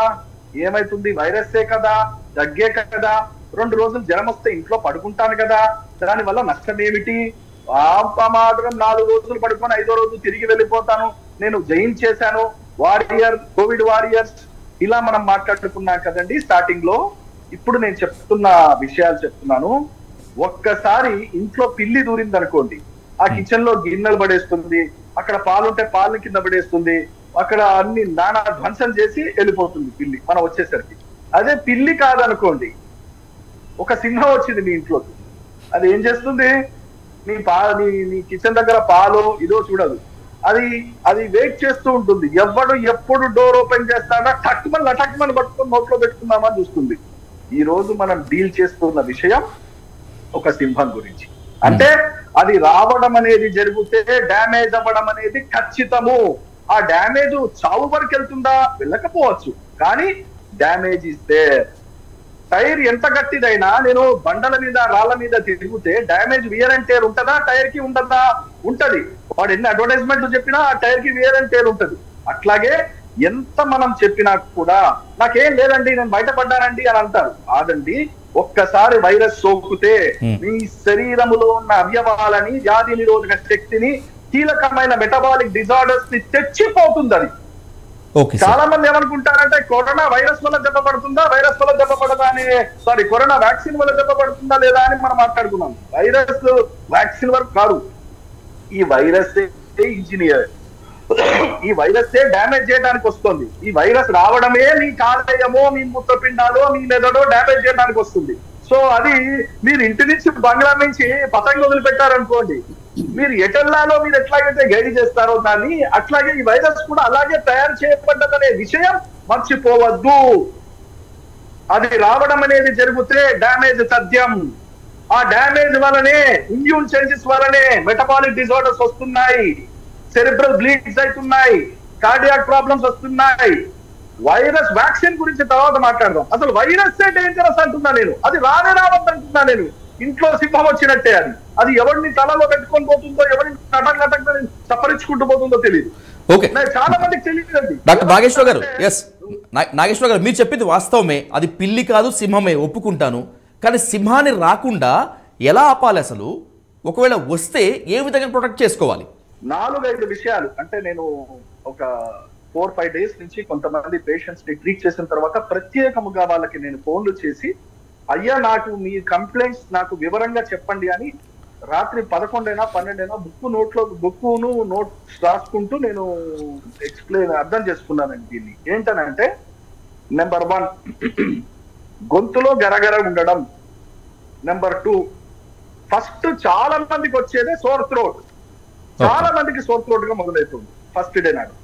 ఏమైతుంది, వైరస్సే కదా, దగ్గే కదా, 2 రోజులు జ్వరం వస్తే ఇంట్లో పడుకుంటాను కదా, దాని వల్ల నష్టం ఏమిటి? మాత్రం 4 రోజులు పడుకొని 5వ రోజు తిరిగి వెళ్ళిపోతాను, నేను జయించేశాను, కోవిడ్ వారియర్స్, ఇలా మనం మాట్లాడుకున్నాం కదండి స్టార్టింగ్ లో. ఇప్పుడు నేను చెప్తున్న విషయాలు చెప్తున్నాను. ఒక్కసారి ఇంట్లో పిల్లి దూరింది అనుకోండి, ఆ కిచెన్ లో గిన్నెలు పడేస్తుంది, అక్కడ పాలుంటే పాలు కింద పడేస్తుంది, అక్కడ అన్ని నానా ధ్వంసం చేసి వెళ్ళిపోతుంది పిల్లి మనం వచ్చేసరికి. అదే పిల్లి కాదనుకోండి, ఒక సింహం వచ్చింది మీ ఇంట్లోకి, అది ఏం చేస్తుంది? నీ కిచెన్ దగ్గర పాలు ఇదో చూడదు, అది వెయిట్ చేస్తూ ఉంటుంది. ఎప్పుడు డోర్ ఓపెన్ చేస్తాడా లటక్మని పట్టుకొని నోట్లో పెట్టుకుందామని చూస్తుంది. ఈ రోజు మనం డీల్ చేస్తున్న విషయం ఒక సింహం గురించి. అంటే అది రావడం అనేది జరిగితే డ్యామేజ్ అవ్వడం అనేది ఖచ్చితము. ఆ డ్యామేజ్ చావు వరకు వెళ్తుందా? వెళ్ళకపోవచ్చు, కానీ డ్యామేజ్ ఇస్తే టైర్ ఎంత గట్టిదైనా, నేను బండల మీద రాళ్ల మీద తిరిగితే డ్యామేజ్ వియర్ అండ్ టేర్ ఉంటుందా? టైర్ కి ఉంటుందా? ఉంటది. వాడు ఎన్ని అడ్వర్టైజ్మెంట్ చెప్పినా ఆ టైర్ కి వియర్ అండ్ టేర్ ఉంటది. అట్లాగే ఎంత మనం చెప్పినా కూడా నాకేం లేదండి, నేను బయటపడ్డానండి అని అంటారు. కాదండి, ఒక్కసారి వైరస్ సోకితే మీ శరీరములో ఉన్న అవయవాలని, వ్యాధి నిరోధక శక్తిని, కీలకమైన మెటబాలిక్ డిజార్డర్స్ ని తెచ్చిపోతుంది. అది చాలా మంది ఏమనుకుంటారంటే కరోనా వైరస్ వల్ల దెబ్బ పడుతుందా, వైరస్ వల్ల దెబ్బ పడదా అని, కరోనా వ్యాక్సిన్ వల్ల దెబ్బ పడుతుందా లేదా అని మనం మాట్లాడుకున్నాం. వైరస్ వ్యాక్సిన్ వరకు కాదు, ఈ వైరస్ ఇంజనీర్, ఈ వైరస్ డ్యామేజ్ చేయడానికి వస్తుంది. ఈ వైరస్ రావడమే మీ కాలేయమో, మీ మూత్రపిండాలో, మీ మెదడో డ్యామేజ్ చేయడానికి వస్తుంది. సో అది మీరు ఇంటి నుంచి బంగ్లా నుంచి పతంగి వదిలిపెట్టారనుకోండి, మీరు ఎటెల్లాలో మీరు ఎట్లాగైతే గైడ్ చేస్తారో దాన్ని, అట్లాగే ఈ వైరస్ కూడా అలాగే తయారు చేయబడ్డదనే విషయం మర్చిపోవద్దు. అది రావడం అనేది జరిగితే డ్యామేజ్ తథ్యం. ఆ డ్యామేజ్ వల్లనే, ఇమ్యూన్ చేంజెస్ వల్లనే మెటబాలిక్ డిజార్డర్స్ వస్తున్నాయి, సెరిబ్రల్ బ్లీడ్స్ అవుతున్నాయి, కార్డియాక్ ప్రాబ్లమ్స్ వస్తున్నాయి, వైరస్ వ్యాక్సిన్ గురించి తర్వాత మాట్లాడదాం. అసలు వైరస్ డేంజరస్ అంటున్నా నేను, అది రావద్దంటున్నా నేను. ఇంట్లో సింహం వచ్చినట్టే అది ఎవరిని తలలో పెట్టుకొని పోతుందో, ఎవరిని కటక్ సపరించుకుంటూ పోతుందో తెలియదు. ఓకే, చాలా మందికి తెలియదండి. డాక్టర్ నాగేశ్వర గారు, ఎస్ నాగేశ్వర గారు, మీరు చెప్పింది వాస్తవమే. అది పిల్లి కాదు సింహమే, ఒప్పుకుంటాను. కానీ సింహాన్ని రాకుండా ఎలా ఆపాలి అసలు? ఒకవేళ వస్తే ఏ విధంగా ప్రొటెక్ట్ చేసుకోవాలి? 4-5 విషయాలు అంటే నేను ఒక 4-5 డేస్ నుంచి కొంతమంది పేషెంట్స్ ని ట్రీట్ చేసిన తర్వాత ప్రత్యేకముగా వాళ్ళకి నేను ఫోన్లు చేసి, అయ్యా నాకు మీ కంప్లైంట్స్ నాకు వివరంగా చెప్పండి అని రాత్రి 11-12 బుక్కును నోట్స్ రాసుకుంటూ నేను అర్థం చేసుకున్నానండి. దీన్ని ఏంటనంటే, నెంబర్ 1 గొంతులో గరగర ఉండడం. నెంబర్ 2 ఫస్ట్ చాలా మందికి వచ్చేదే సోర్ థ్రోట్. చాలా మందికి సోర్ థ్రోట్ గా మొదలవుతుంది ఫస్ట్ డే నాడు.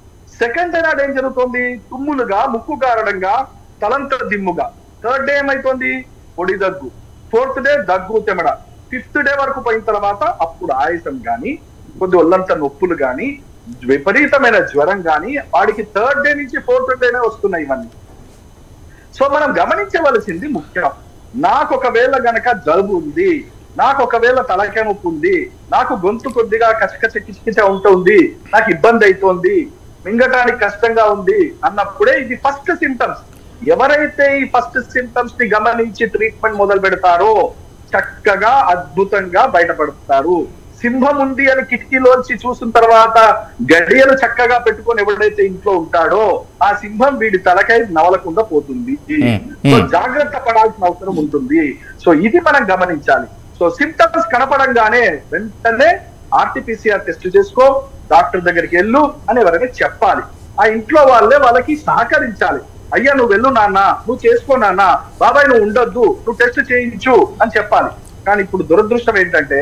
సెకండ్ డే నాడు ఏం జరుగుతుంది? తుమ్ములుగా, ముక్కు కారడంగా, తలంత దిమ్ముగా. థర్డ్ డే ఏమైతుంది? పొడి దగ్గు. ఫోర్త్ డే దగ్గు తెమడ. ఫిఫ్త్ డే వరకు పోయిన తర్వాత అప్పుడు ఆయాసం గాని, కొద్ది ఒళ్ళంత నొప్పులు గాని, విపరీతమైన జ్వరం గాని, వాడికి థర్డ్ డే నుంచి ఫోర్త్ డేనే వస్తున్నాయి ఇవన్నీ. సో మనం గమనించవలసింది ముఖ్యం. నాకు ఒకవేళ గనక జలుబు ఉంది, నాకు ఒకవేళ తలకాయ నొప్పి ఉంది, నాకు గొంతు కొద్దిగా కిచకిచ ఉంటుంది, నాకు ఇబ్బంది అవుతోంది, మింగటానికి కష్టంగా ఉంది అన్నప్పుడే ఇది ఫస్ట్ సింటమ్స్. ఎవరైతే ఈ ఫస్ట్ సింటమ్స్ ని గమనించి ట్రీట్మెంట్ మొదలు పెడతారో చక్కగా అద్భుతంగా బయటపడతారు. సింహం ఉంది అని కిటికీలోంచి చూసిన తర్వాత గడియలు చక్కగా పెట్టుకొని ఎవడైతే ఇంట్లో ఉంటాడో ఆ సింహం వీడి తలకాయ నవలకుండా పోతుంది. సో జాగ్రత్త పడాల్సిన అవసరం ఉంటుంది. సో ఇది మనం గమనించాలి. సో సిమ్టమ్స్ కనపడంగానే వెంటనే RT-PCR టెస్ట్ చేసుకో, డాక్టర్ దగ్గరికి వెళ్ళు అని ఎవరైనా చెప్పాలి. ఆ ఇంట్లో వాళ్ళకి సహకరించాలి. అయ్యా నువ్వు వెళ్ళు నాన్న, నువ్వు చేసుకో నాన్న, బాబాయ్ నువ్వు ఉండొద్దు, నువ్వు టెస్ట్ చేయించు అని చెప్పాలి. కానీ ఇప్పుడు దురదృష్టం ఏంటంటే,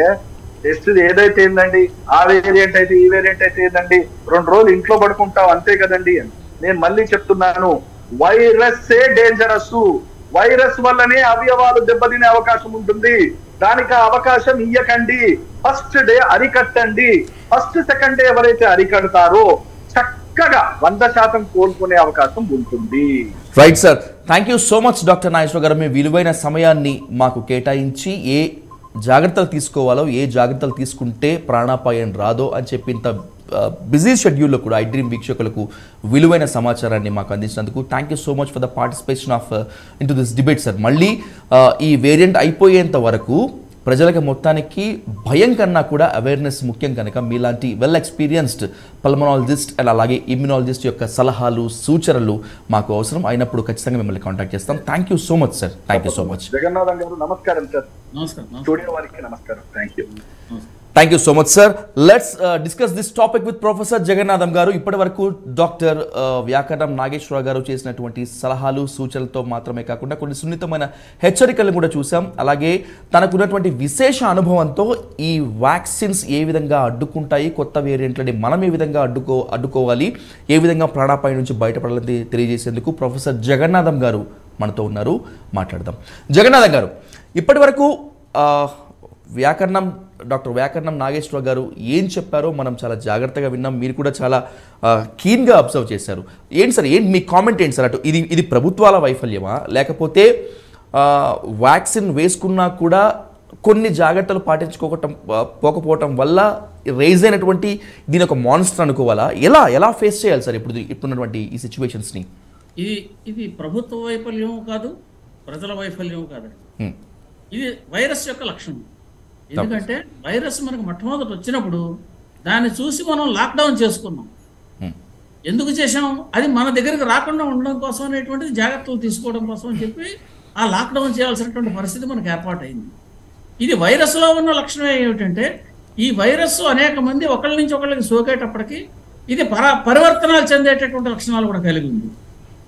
టెస్ట్ ఏదైతే ఏందండి, ఆ వేరియంట్ అయితే ఈ వేరియంట్ అయితే ఏందండి, 2 రోజులు ఇంట్లో పడుకుంటావు అంతే కదండి. నేను మళ్ళీ చెప్తున్నాను, వైరస్ డేంజరస్. వైరస్ వల్లనే అవయవాలు దెబ్బతినే అవకాశం ఉంటుంది. దానికి అవకాశం ఇయ్యకండి. ఫస్ట్ డే అరికట్టండి. ఫస్ట్ సెకండ్ డే ఎవరైతే అరికడతారో చక్కగా 100% కోలుకునే అవకాశం ఉంటుంది. Right sir, thank you so much doctor Nageswara garu. మీ విలువైన సమయాన్ని మాకు కేటాయించి ఏ జాగ్రత్తలు తీసుకోవాలో, ఏ జాగ్రత్తలు తీసుకుంటే ప్రాణాపాయం రాదో అని చెప్పి ఇంత బిజీ షెడ్యూల్లో కూడా ఐ డ్రీమ్ వీక్షకులకు విలువైన సమాచారాన్ని మాకు అందించినందుకు thank you so much for the participation of in to this debate sir. మళ్ళీ ఈ వేరియంట్ అయిపోయేంత వరకు ప్రజలకు మొత్తానికి భయం కన్నా కూడా అవేర్నెస్ ముఖ్యం కనుక మీలాంటి వెల్ ఎక్స్పీరియన్స్డ్ పల్మనాలజిస్ట్ అండ్ అలాగే ఇమ్యునాలజిస్ట్ యొక్క సలహాలు, సూచనలు మాకు అవసరం అయినప్పుడు ఖచ్చితంగా మిమ్మల్ని కాంటాక్ట్ చేస్తాం. Thank you so much sir. Thank you so much. Jagannatham గారు నమస్కారం సార్. నమస్కారం. స్టూడియో వారికి నమస్కారం. Thank you. Thank you so much sir. Let's discuss this topic with professor Jagannatham గారు. ఇప్పటి వరకు డాక్టర్ వ్యాకరణం నాగేశ్వర గారు చేసినటువంటి సలహాలు, సూచనలతో మాత్రమే కాకుండా కొన్ని సున్నితమైన హెచ్చరికలను కూడా చూసాం. అలాగే తనకున్నటువంటి విశేష అనుభవంతో ఈ వ్యాక్సిన్స్ ఏ విధంగా అడ్డుకుంటాయి, కొత్త వేరియంట్లని మనం ఏ విధంగా అడ్డుకోవాలి, ఏ విధంగా ప్రాణాపాయం నుంచి బయటపడాలని తెలియజేసేందుకు ప్రొఫెసర్ జగన్నాథం గారు మనతో ఉన్నారు. మాట్లాడదాం. జగన్నాథం గారు, ఇప్పటి వరకు డాక్టర్ వ్యాకరణం నాగేశ్వర గారు ఏం చెప్పారో మనం చాలా జాగ్రత్తగా విన్నాం. మీరు కూడా చాలా కీన్గా అబ్జర్వ్ చేశారు. ఏంటి సార్, మీ కామెంట్ ఏంటి సార్? అటు ఇది ప్రభుత్వాల వైఫల్యమా, లేకపోతే వ్యాక్సిన్ వేసుకున్నా కూడా కొన్ని జాగ్రత్తలు పోకపోవటం వల్ల రైజ్ అయినటువంటి దీని ఒక మాన్స్టర్ అనుకోవాలా? ఎలా ఫేస్ చేయాలి సార్ ఇప్పుడున్నటువంటి ఈ సిచ్యువేషన్స్ని? ఇది ప్రభుత్వ వైఫల్యం కాదు, ప్రజల వైఫల్యం కాదు. ఇది వైరస్ యొక్క లక్షణం. ఎందుకంటే వైరస్ మనకు మొట్టమొదటి వచ్చినప్పుడు దాన్ని చూసి మనం లాక్డౌన్ చేసుకున్నాం. ఎందుకు చేసాం? అది మన దగ్గరికి రాకుండా ఉండడం కోసం అనేటువంటిది జాగ్రత్తలు తీసుకోవడం కోసం అని చెప్పి ఆ లాక్డౌన్ చేయాల్సినటువంటి పరిస్థితి మనకు ఏర్పాటైంది. ఇది వైరస్లో ఉన్న లక్షణం ఏమిటంటే, ఈ వైరస్ అనేక మంది ఒకళ్ళ నుంచి ఒకళ్ళకి సోకేటప్పటికి ఇది పరివర్తనాలు చెందేటటువంటి లక్షణాలు కూడా కలిగి ఉంది.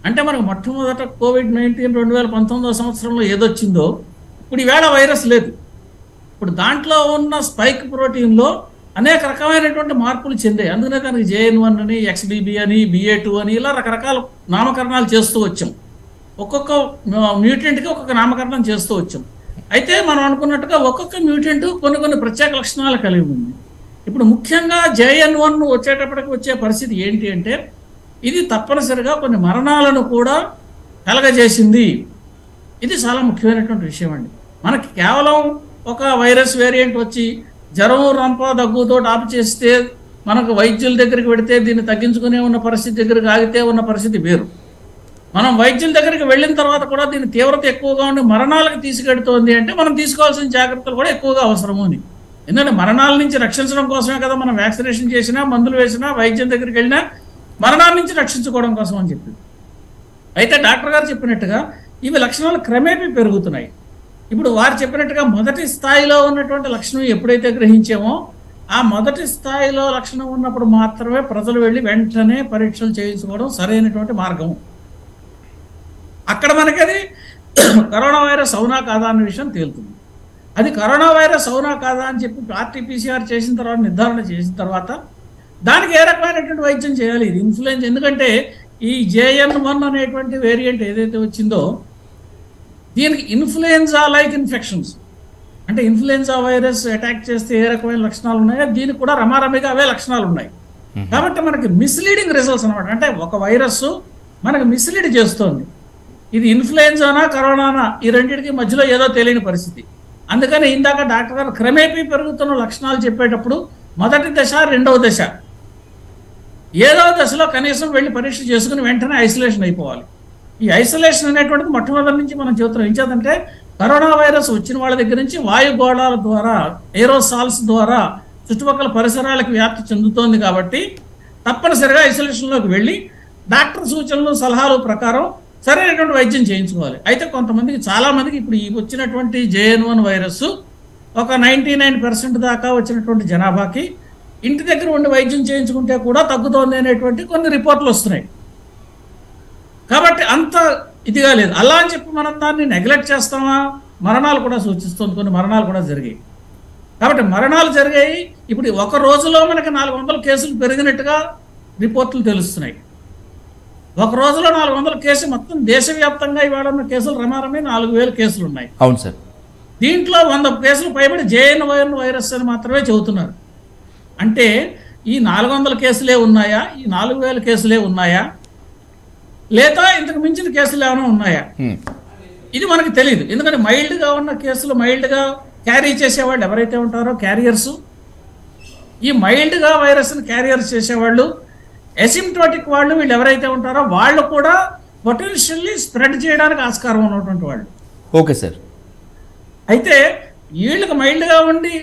అంటే మనకు మొట్టమొదట COVID-19 2019 సంవత్సరంలో ఏదొచ్చిందో ఇప్పుడు ఈవేళ వైరస్ లేదు. ఇప్పుడు దాంట్లో ఉన్న స్పైక్ ప్రోటీన్లో అనేక రకమైనటువంటి మార్పులు చెందాయి. అందుకనే దానికి JN1 అని, XBB అని, BA2 అని ఇలా రకరకాల నామకరణాలు చేస్తూ వచ్చాం. ఒక్కొక్క మ్యూటెంట్కి ఒక్కొక్క నామకరణం చేస్తూ వచ్చాం. అయితే మనం అనుకున్నట్టుగా ఒక్కొక్క మ్యూటెంట్ కొన్ని ప్రత్యేక లక్షణాలు కలిగి ఉంది. ఇప్పుడు ముఖ్యంగా JN1 వచ్చేటప్పటికి వచ్చే పరిస్థితి ఏంటి అంటే, ఇది తప్పనిసరిగా కొన్ని మరణాలను కూడా కలగజేసింది. ఇది చాలా ముఖ్యమైనటువంటి విషయం అండి. మనకి కేవలం ఒక వైరస్ వేరియంట్ వచ్చి జ్వరం రంప దగ్గుతో ఆపు చేస్తే మనకు వైద్యుల దగ్గరికి వెళితే దీన్ని తగ్గించుకునే ఉన్న పరిస్థితి దగ్గరికి ఆగితే ఉన్న పరిస్థితి వేరు. మనం వైద్యుల దగ్గరికి వెళ్ళిన తర్వాత కూడా దీని తీవ్రత ఎక్కువగా ఉండి మరణాలకు తీసుకెడుతోంది అంటే మనం తీసుకోవాల్సిన జాగ్రత్తలు కూడా ఎక్కువగా అవసరము అని. ఎందుకంటే మరణాల నుంచి రక్షించడం కోసమే కదా మనం వ్యాక్సినేషన్ చేసినా, మందులు వేసినా, వైద్యం దగ్గరికి వెళ్ళినా మరణాల నుంచి రక్షించుకోవడం కోసం అని చెప్పింది. అయితే డాక్టర్ గారు చెప్పినట్టుగా ఇవి లక్షణాలు క్రమేపీ పెరుగుతున్నాయి. ఇప్పుడు వారు చెప్పినట్టుగా మొదటి స్థాయిలో ఉన్నటువంటి లక్షణం ఎప్పుడైతే గ్రహించామో ఆ మొదటి స్థాయిలో లక్షణం ఉన్నప్పుడు మాత్రమే ప్రజలు వెళ్ళి వెంటనే పరీక్షలు చేయించుకోవడం సరైనటువంటి మార్గం. అక్కడ మనకి అది కరోనా వైరస్ అవునా కాదా అన్న విషయం తేలుతుంది. అది కరోనా వైరస్ అవునా కాదా అని చెప్పి RT-PCR చేసిన తర్వాత నిర్ధారణ చేసిన తర్వాత దానికి ఏ రకమైనటువంటి వైద్యం చేయాలి. ఇది ఇన్ఫ్లుయెన్జా, ఎందుకంటే ఈ JN1 అనేటువంటి వేరియంట్ ఏదైతే వచ్చిందో దీనికి ఇన్ఫ్లుయెన్జా లైక్ ఇన్ఫెక్షన్స్, అంటే ఇన్ఫ్లుయెన్జా వైరస్ అటాక్ చేస్తే ఏ రకమైన లక్షణాలు ఉన్నాయో దీనికి కూడా రమారమిగా అవే లక్షణాలు ఉన్నాయి. కాబట్టి మనకి మిస్లీడింగ్ రిజల్ట్స్ అనమాట. అంటే ఒక వైరస్ మనకు మిస్లీడ్ చేస్తోంది. ఇది ఇన్ఫ్లుయెన్జానా కరోనానా ఈ రెండింటికి మధ్యలో ఏదో తెలియని పరిస్థితి. అందుకని ఇందాక డాక్టర్ గారు క్రమేపీ పెరుగుతున్న లక్షణాలు చెప్పేటప్పుడు మొదటి దశ, రెండవ దశ, ఏదో దశలో కనీసం వెళ్ళి పరీక్ష చేసుకుని వెంటనే ఐసోలేషన్ అయిపోవాలి. ఈ ఐసోలేషన్ అనేటువంటిది మొట్టమొదటి నుంచి మనం చెబుతున్నాం. ఏం చేద్దంటే కరోనా వైరస్ వచ్చిన వాళ్ళ దగ్గర నుంచి వాయుగోళాల ద్వారా, ఏరోసాల్స్ ద్వారా చుట్టుపక్కల పరిసరాలకు వ్యాప్తి చెందుతోంది. కాబట్టి తప్పనిసరిగా ఐసోలేషన్లోకి వెళ్ళి డాక్టర్ సూచనలు, సలహాలు ప్రకారం సరైనటువంటి వైద్యం చేయించుకోవాలి. అయితే కొంతమందికి, చాలామందికి ఇప్పుడు ఈ వచ్చినటువంటి JN1 వైరస్ ఒక 99% దాకా వచ్చినటువంటి జనాభాకి ఇంటి దగ్గర ఉండి వైద్యం చేయించుకుంటే కూడా తగ్గుతోంది అనేటువంటి కొన్ని రిపోర్ట్లు వస్తున్నాయి. కాబట్టి అంత ఇదిగా లేదు. అలా అని చెప్పి మనం దాన్ని నెగ్లెక్ట్ చేస్తామా? మరణాలు కూడా సూచిస్తుంది, కొన్ని మరణాలు కూడా జరిగాయి. కాబట్టి మరణాలు జరిగాయి. ఇప్పుడు ఒక రోజులో మనకి 400 కేసులు పెరిగినట్టుగా రిపోర్ట్లు తెలుస్తున్నాయి. ఒక రోజులో 400 కేసులు, మొత్తం దేశవ్యాప్తంగా ఇవాళ ఉన్న కేసులు రమారమే 4000 కేసులు ఉన్నాయి. అవును సార్. దీంట్లో 100 కేసులు పైబడి JN1 వైరస్ అని మాత్రమే చెబుతున్నారు. అంటే ఈ 400 కేసులే ఉన్నాయా, ఈ 4000 కేసులే ఉన్నాయా, లేదా ఇంతకు మించిన కేసులు ఏమైనా ఉన్నాయా, ఇది మనకు తెలియదు. ఎందుకంటే మైల్డ్గా ఉన్న కేసులు, మైల్డ్గా క్యారీ చేసేవాళ్ళు ఎవరైతే ఉంటారో క్యారియర్స్, ఈ మైల్డ్గా వైరస్ని క్యారియర్స్ చేసేవాళ్ళు, ఎసిమ్టోటిక్ వాళ్ళు, వీళ్ళు ఎవరైతే ఉంటారో వాళ్ళు కూడా పొటెన్షియల్లీ స్ప్రెడ్ చేయడానికి ఆస్కారం ఉన్నటువంటి వాళ్ళు. Okay sir. అయితే వీళ్ళకి మైల్డ్గా ఉండి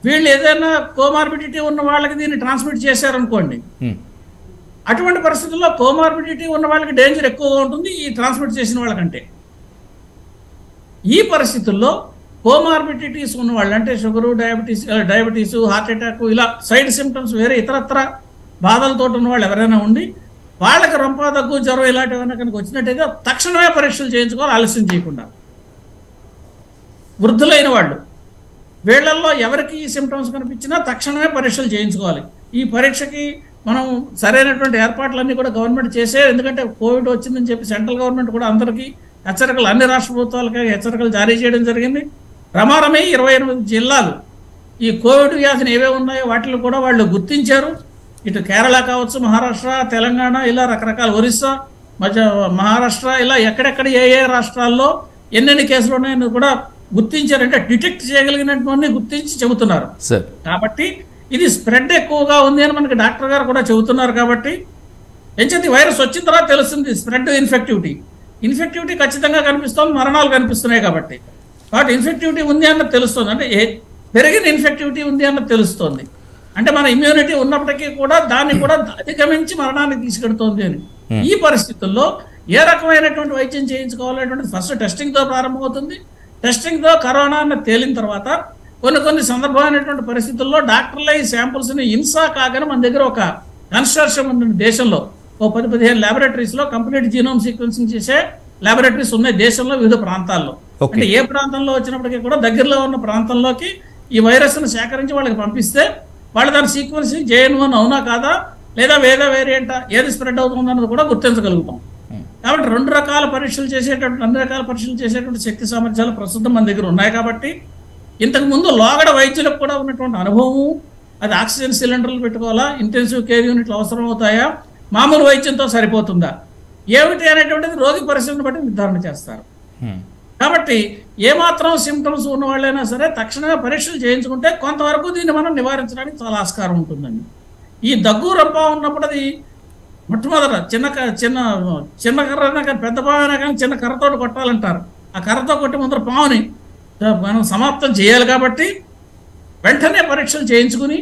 వీళ్ళు ఏదైనా కోమార్బిడిటీ ఉన్న వాళ్ళకి దీన్ని ట్రాన్స్మిట్ చేశారనుకోండి, అటువంటి పరిస్థితుల్లో కోమార్బిడిటీ ఉన్న వాళ్ళకి డేంజర్ ఎక్కువగా ఉంటుంది ఈ ట్రాన్స్మిట్ చేసిన వాళ్ళకంటే. ఈ పరిస్థితుల్లో కోమార్బిడిటీస్ ఉన్న వాళ్ళు, అంటే షుగరు, డయాబెటీస్, హార్ట్ అటాక్, ఇలా సైడ్ సిమ్టమ్స్ వేరే ఇతరత్ర బాధలతో ఉన్న వాళ్ళు ఎవరైనా ఉండి వాళ్ళకి రంప, దగ్గు, జ్వరం ఇలాంటివైనా కనుక వచ్చినట్టయితే తక్షణమే పరీక్షలు చేయించుకోవాలి, ఆలస్యం చేయకుండా. వృద్ధులైన వాళ్ళు, వీళ్ళల్లో ఎవరికి ఈ సిమ్టమ్స్ కనిపించినా తక్షణమే పరీక్షలు చేయించుకోవాలి. ఈ పరీక్షకి మనం సరైనటువంటి ఏర్పాట్లన్నీ కూడా గవర్నమెంట్ చేసే, ఎందుకంటే కోవిడ్ వచ్చిందని చెప్పి సెంట్రల్ గవర్నమెంట్ కూడా అందరికీ హెచ్చరికలు, అన్ని రాష్ట్ర ప్రభుత్వాలకి హెచ్చరికలు జారీ చేయడం జరిగింది. రమారమే 28 జిల్లాలు ఈ కోవిడ్ వ్యాధిని ఏవే ఉన్నాయో వాటిని కూడా వాళ్ళు గుర్తించారు. ఇటు కేరళ కావచ్చు, మహారాష్ట్ర, తెలంగాణ, ఇలా రకరకాల, ఒరిస్సా, మహారాష్ట్ర, ఇలా ఎక్కడెక్కడ ఏ రాష్ట్రాల్లో ఎన్నెన్ని కేసులు ఉన్నాయని కూడా గుర్తించారంటే డిటెక్ట్ చేయగలిగినటువంటి గుర్తించి చెబుతున్నారు. కాబట్టి ఇది స్ప్రెడ్ ఎక్కువగా ఉంది అని మనకి డాక్టర్ గారు కూడా చెబుతున్నారు. కాబట్టి ఎంచేది వైరస్ వచ్చిన తర్వాత తెలుస్తుంది స్ప్రెడ్, ఇన్ఫెక్టివిటీ ఖచ్చితంగా కనిపిస్తుంది, మరణాలు కనిపిస్తున్నాయి. కాబట్టి ఇన్ఫెక్టివిటీ ఉంది అన్నది తెలుస్తుంది, అంటే పెరిగిన ఇన్ఫెక్టివిటీ ఉంది అన్నది తెలుస్తుంది. అంటే మన ఇమ్యూనిటీ ఉన్నప్పటికీ కూడా దాన్ని కూడా అధిగమించి మరణానికి తీసుకెడుతోంది అని. ఈ పరిస్థితుల్లో ఏ రకమైనటువంటి వైద్యం చేయించుకోవాలనేటువంటి ఫస్ట్ టెస్టింగ్తో ప్రారంభమవుతుంది. టెస్టింగ్తో కరోనా అన్న తేలిన తర్వాత కొన్ని సందర్భమైనటువంటి పరిస్థితుల్లో డాక్టర్ల ఈ శాంపుల్స్ని ఇన్సా కాగానే మన దగ్గర ఒక కన్స్ట్రక్షన్ ఉంది దేశంలో. ఓ 10-15 ల్యాబొరేటరీస్లో కంప్లీట్ జీనోమ్ సీక్వెన్సింగ్ చేసే ల్యాబొరేటరీస్ ఉన్నాయి దేశంలో వివిధ ప్రాంతాల్లో. అంటే ఏ ప్రాంతంలో వచ్చినప్పటికీ కూడా దగ్గరలో ఉన్న ప్రాంతంలోకి ఈ వైరస్ను సేకరించి వాళ్ళకి పంపిస్తే వాళ్ళు దాని సీక్వెన్సింగ్ JN1 అవునా కాదా, లేదా వేరే వేరియంటా, ఏది స్ప్రెడ్ అవుతుందన్నది కూడా గుర్తించగలుగుతాం. కాబట్టి అన్ని రకాల పరీక్షలు చేసేటువంటి శక్తి సామర్థ్యాలు ప్రస్తుతం మన దగ్గర ఉన్నాయి. కాబట్టి ఇంతకుముందు లోగడ వైద్యులకు కూడా ఉన్నటువంటి అనుభవం, అది ఆక్సిజన్ సిలిండర్లు పెట్టుకోవాలా, ఇంటెన్సివ్ కేర్ యూనిట్లు అవసరం అవుతాయా, మామూలు వైద్యంతో సరిపోతుందా ఏమిటి అనేటువంటిది రోగి పరిస్థితిని బట్టి నిర్ధారణ చేస్తారు. కాబట్టి ఏమాత్రం సిమ్టమ్స్ ఉన్న వాళ్ళైనా సరే తక్షణమే పరీక్షలు చేయించుకుంటే కొంతవరకు దీన్ని మనం నివారించడానికి చాలా ఆస్కారం ఉంటుందండి. ఈ దగ్గు రప్ప ఉన్నప్పుడు అది మొట్టమొదట చిన్న కర్రైనా కానీ పెద్ద పామైనా కానీ చిన్న కర్రతో కొట్టాలంటారు. ఆ కర్రతో కొట్టి ముందర పాముని మనం సమాప్తం చేయాలి. కాబట్టి వెంటనే పరీక్షలు చేయించుకుని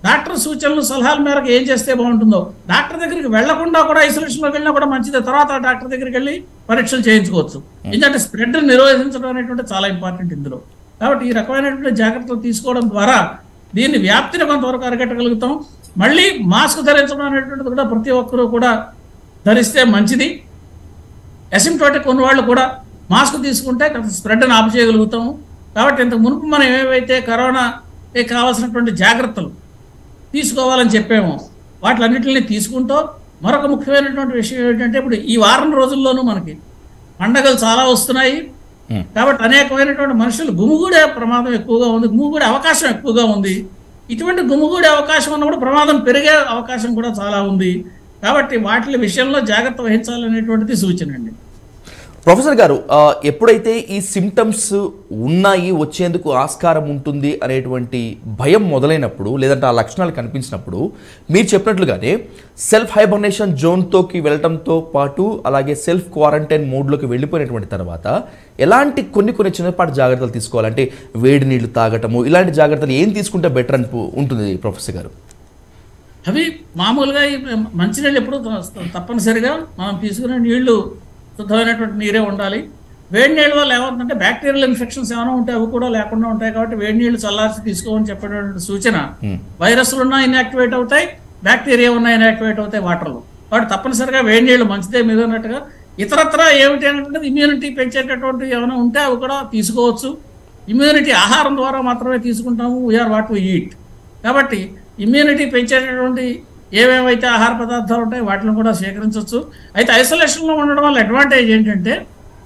డాక్టర్ సూచనలు సలహాల మేరకు ఏం చేస్తే బాగుంటుందో, డాక్టర్ దగ్గరికి వెళ్లకుండా కూడా ఐసోలేషన్లోకి వెళ్ళినా కూడా మంచిదే, తర్వాత డాక్టర్ దగ్గరికి వెళ్ళి పరీక్షలు చేయించుకోవచ్చు. ఎందుకంటే స్ప్రెడ్ నిరోధించడం అనేటువంటి చాలా ఇంపార్టెంట్ ఇందులో. కాబట్టి ఈ రకమైనటువంటి జాగ్రత్తలు తీసుకోవడం ద్వారా దీన్ని వ్యాప్తిని కొంతవరకు అరికట్టగలుగుతాం. మళ్ళీ మాస్క్ ధరించడం అనేటువంటిది కూడా ప్రతి ఒక్కరూ కూడా ధరిస్తే మంచిది. అసిమ్టోటిక్ ఉన్న వాళ్ళు కూడా మాస్క్ తీసుకుంటే స్ప్రెడ్ని ఆపు చేయగలుగుతాము. కాబట్టి ఇంతకు మునుపు మనం ఏవైతే కరోనాకి కావాల్సినటువంటి జాగ్రత్తలు తీసుకోవాలని చెప్పామో వాటిలన్నింటినీ తీసుకుంటూ మరొక ముఖ్యమైనటువంటి విషయం ఏంటంటే ఇప్పుడు ఈ వారం రోజుల్లోనూ మనకి పండగలు చాలా వస్తున్నాయి. కాబట్టి అనేకమైనటువంటి మనుషులు గుమిగూడే ప్రమాదం ఎక్కువగా ఉంది, గుమిగూడే అవకాశం ఎక్కువగా ఉంది. ఇటువంటి గుమిగూడే అవకాశం ఉన్నప్పుడు ప్రమాదం పెరిగే అవకాశం కూడా చాలా ఉంది. కాబట్టి వాటి విషయంలో జాగ్రత్త వహించాలనేటువంటిది సూచన అండి. ప్రొఫెసర్ గారు, ఎప్పుడైతే ఈ సిమ్టమ్స్ ఉన్నాయి, వచ్చేందుకు ఆస్కారం ఉంటుంది అనేటువంటి భయం మొదలైనప్పుడు, లేదంటే ఆ లక్షణాలు కనిపించినప్పుడు మీరు చెప్పినట్లుగానే సెల్ఫ్ హైబర్నేషన్ జోన్తోకి వెళ్ళటంతో పాటు అలాగే సెల్ఫ్ క్వారంటైన్ మోడ్లోకి వెళ్ళిపోయినటువంటి తర్వాత ఎలాంటి కొన్ని చిన్నపాటి జాగ్రత్తలు తీసుకోవాలంటే వేడి నీళ్లు తాగటము, ఇలాంటి జాగ్రత్తలు ఏం తీసుకుంటే బెటర్ ఉంటుంది ప్రొఫెసర్ గారు? అవి మామూలుగా మంచినీళ్ళు ఎప్పుడు తప్పనిసరిగా మనం తీసుకునే నీళ్లు శుద్ధమైనటువంటి నీరే ఉండాలి. వేడి నీళ్ళ వల్ల ఏమవుతుందంటే బ్యాక్టీరియల్ ఇన్ఫెక్షన్స్ ఏమైనా ఉంటే అవి కూడా లేకుండా ఉంటాయి. కాబట్టి వేడి నీళ్లు చల్లార్చి తీసుకోమని చెప్పేటువంటి సూచన. వైరస్లు ఉన్నా ఇన్యాక్టివేట్ అవుతాయి, బ్యాక్టీరియా ఉన్నా ఇన్యాక్టివేట్ అవుతాయి వాటర్లో. కాబట్టి తప్పనిసరిగా వేడి నీళ్ళు మంచిదే. మీరు అన్నట్టుగా ఇతరత్ర ఏమిటి అంటే ఇమ్యూనిటీ పెంచేటటువంటి ఏమైనా ఉంటే అవి కూడా తీసుకోవచ్చు. ఇమ్యూనిటీ ఆహారం ద్వారా మాత్రమే తీసుకుంటాము, వీఆర్ వాట్ వి ఈట్. కాబట్టి ఇమ్యూనిటీ పెంచేటటువంటి ఏమేమైతే ఆహార పదార్థాలు ఉంటాయి వాటిని కూడా సేకరించవచ్చు. అయితే ఐసోలేషన్లో ఉండడం వల్ల అడ్వాంటేజ్ ఏంటంటే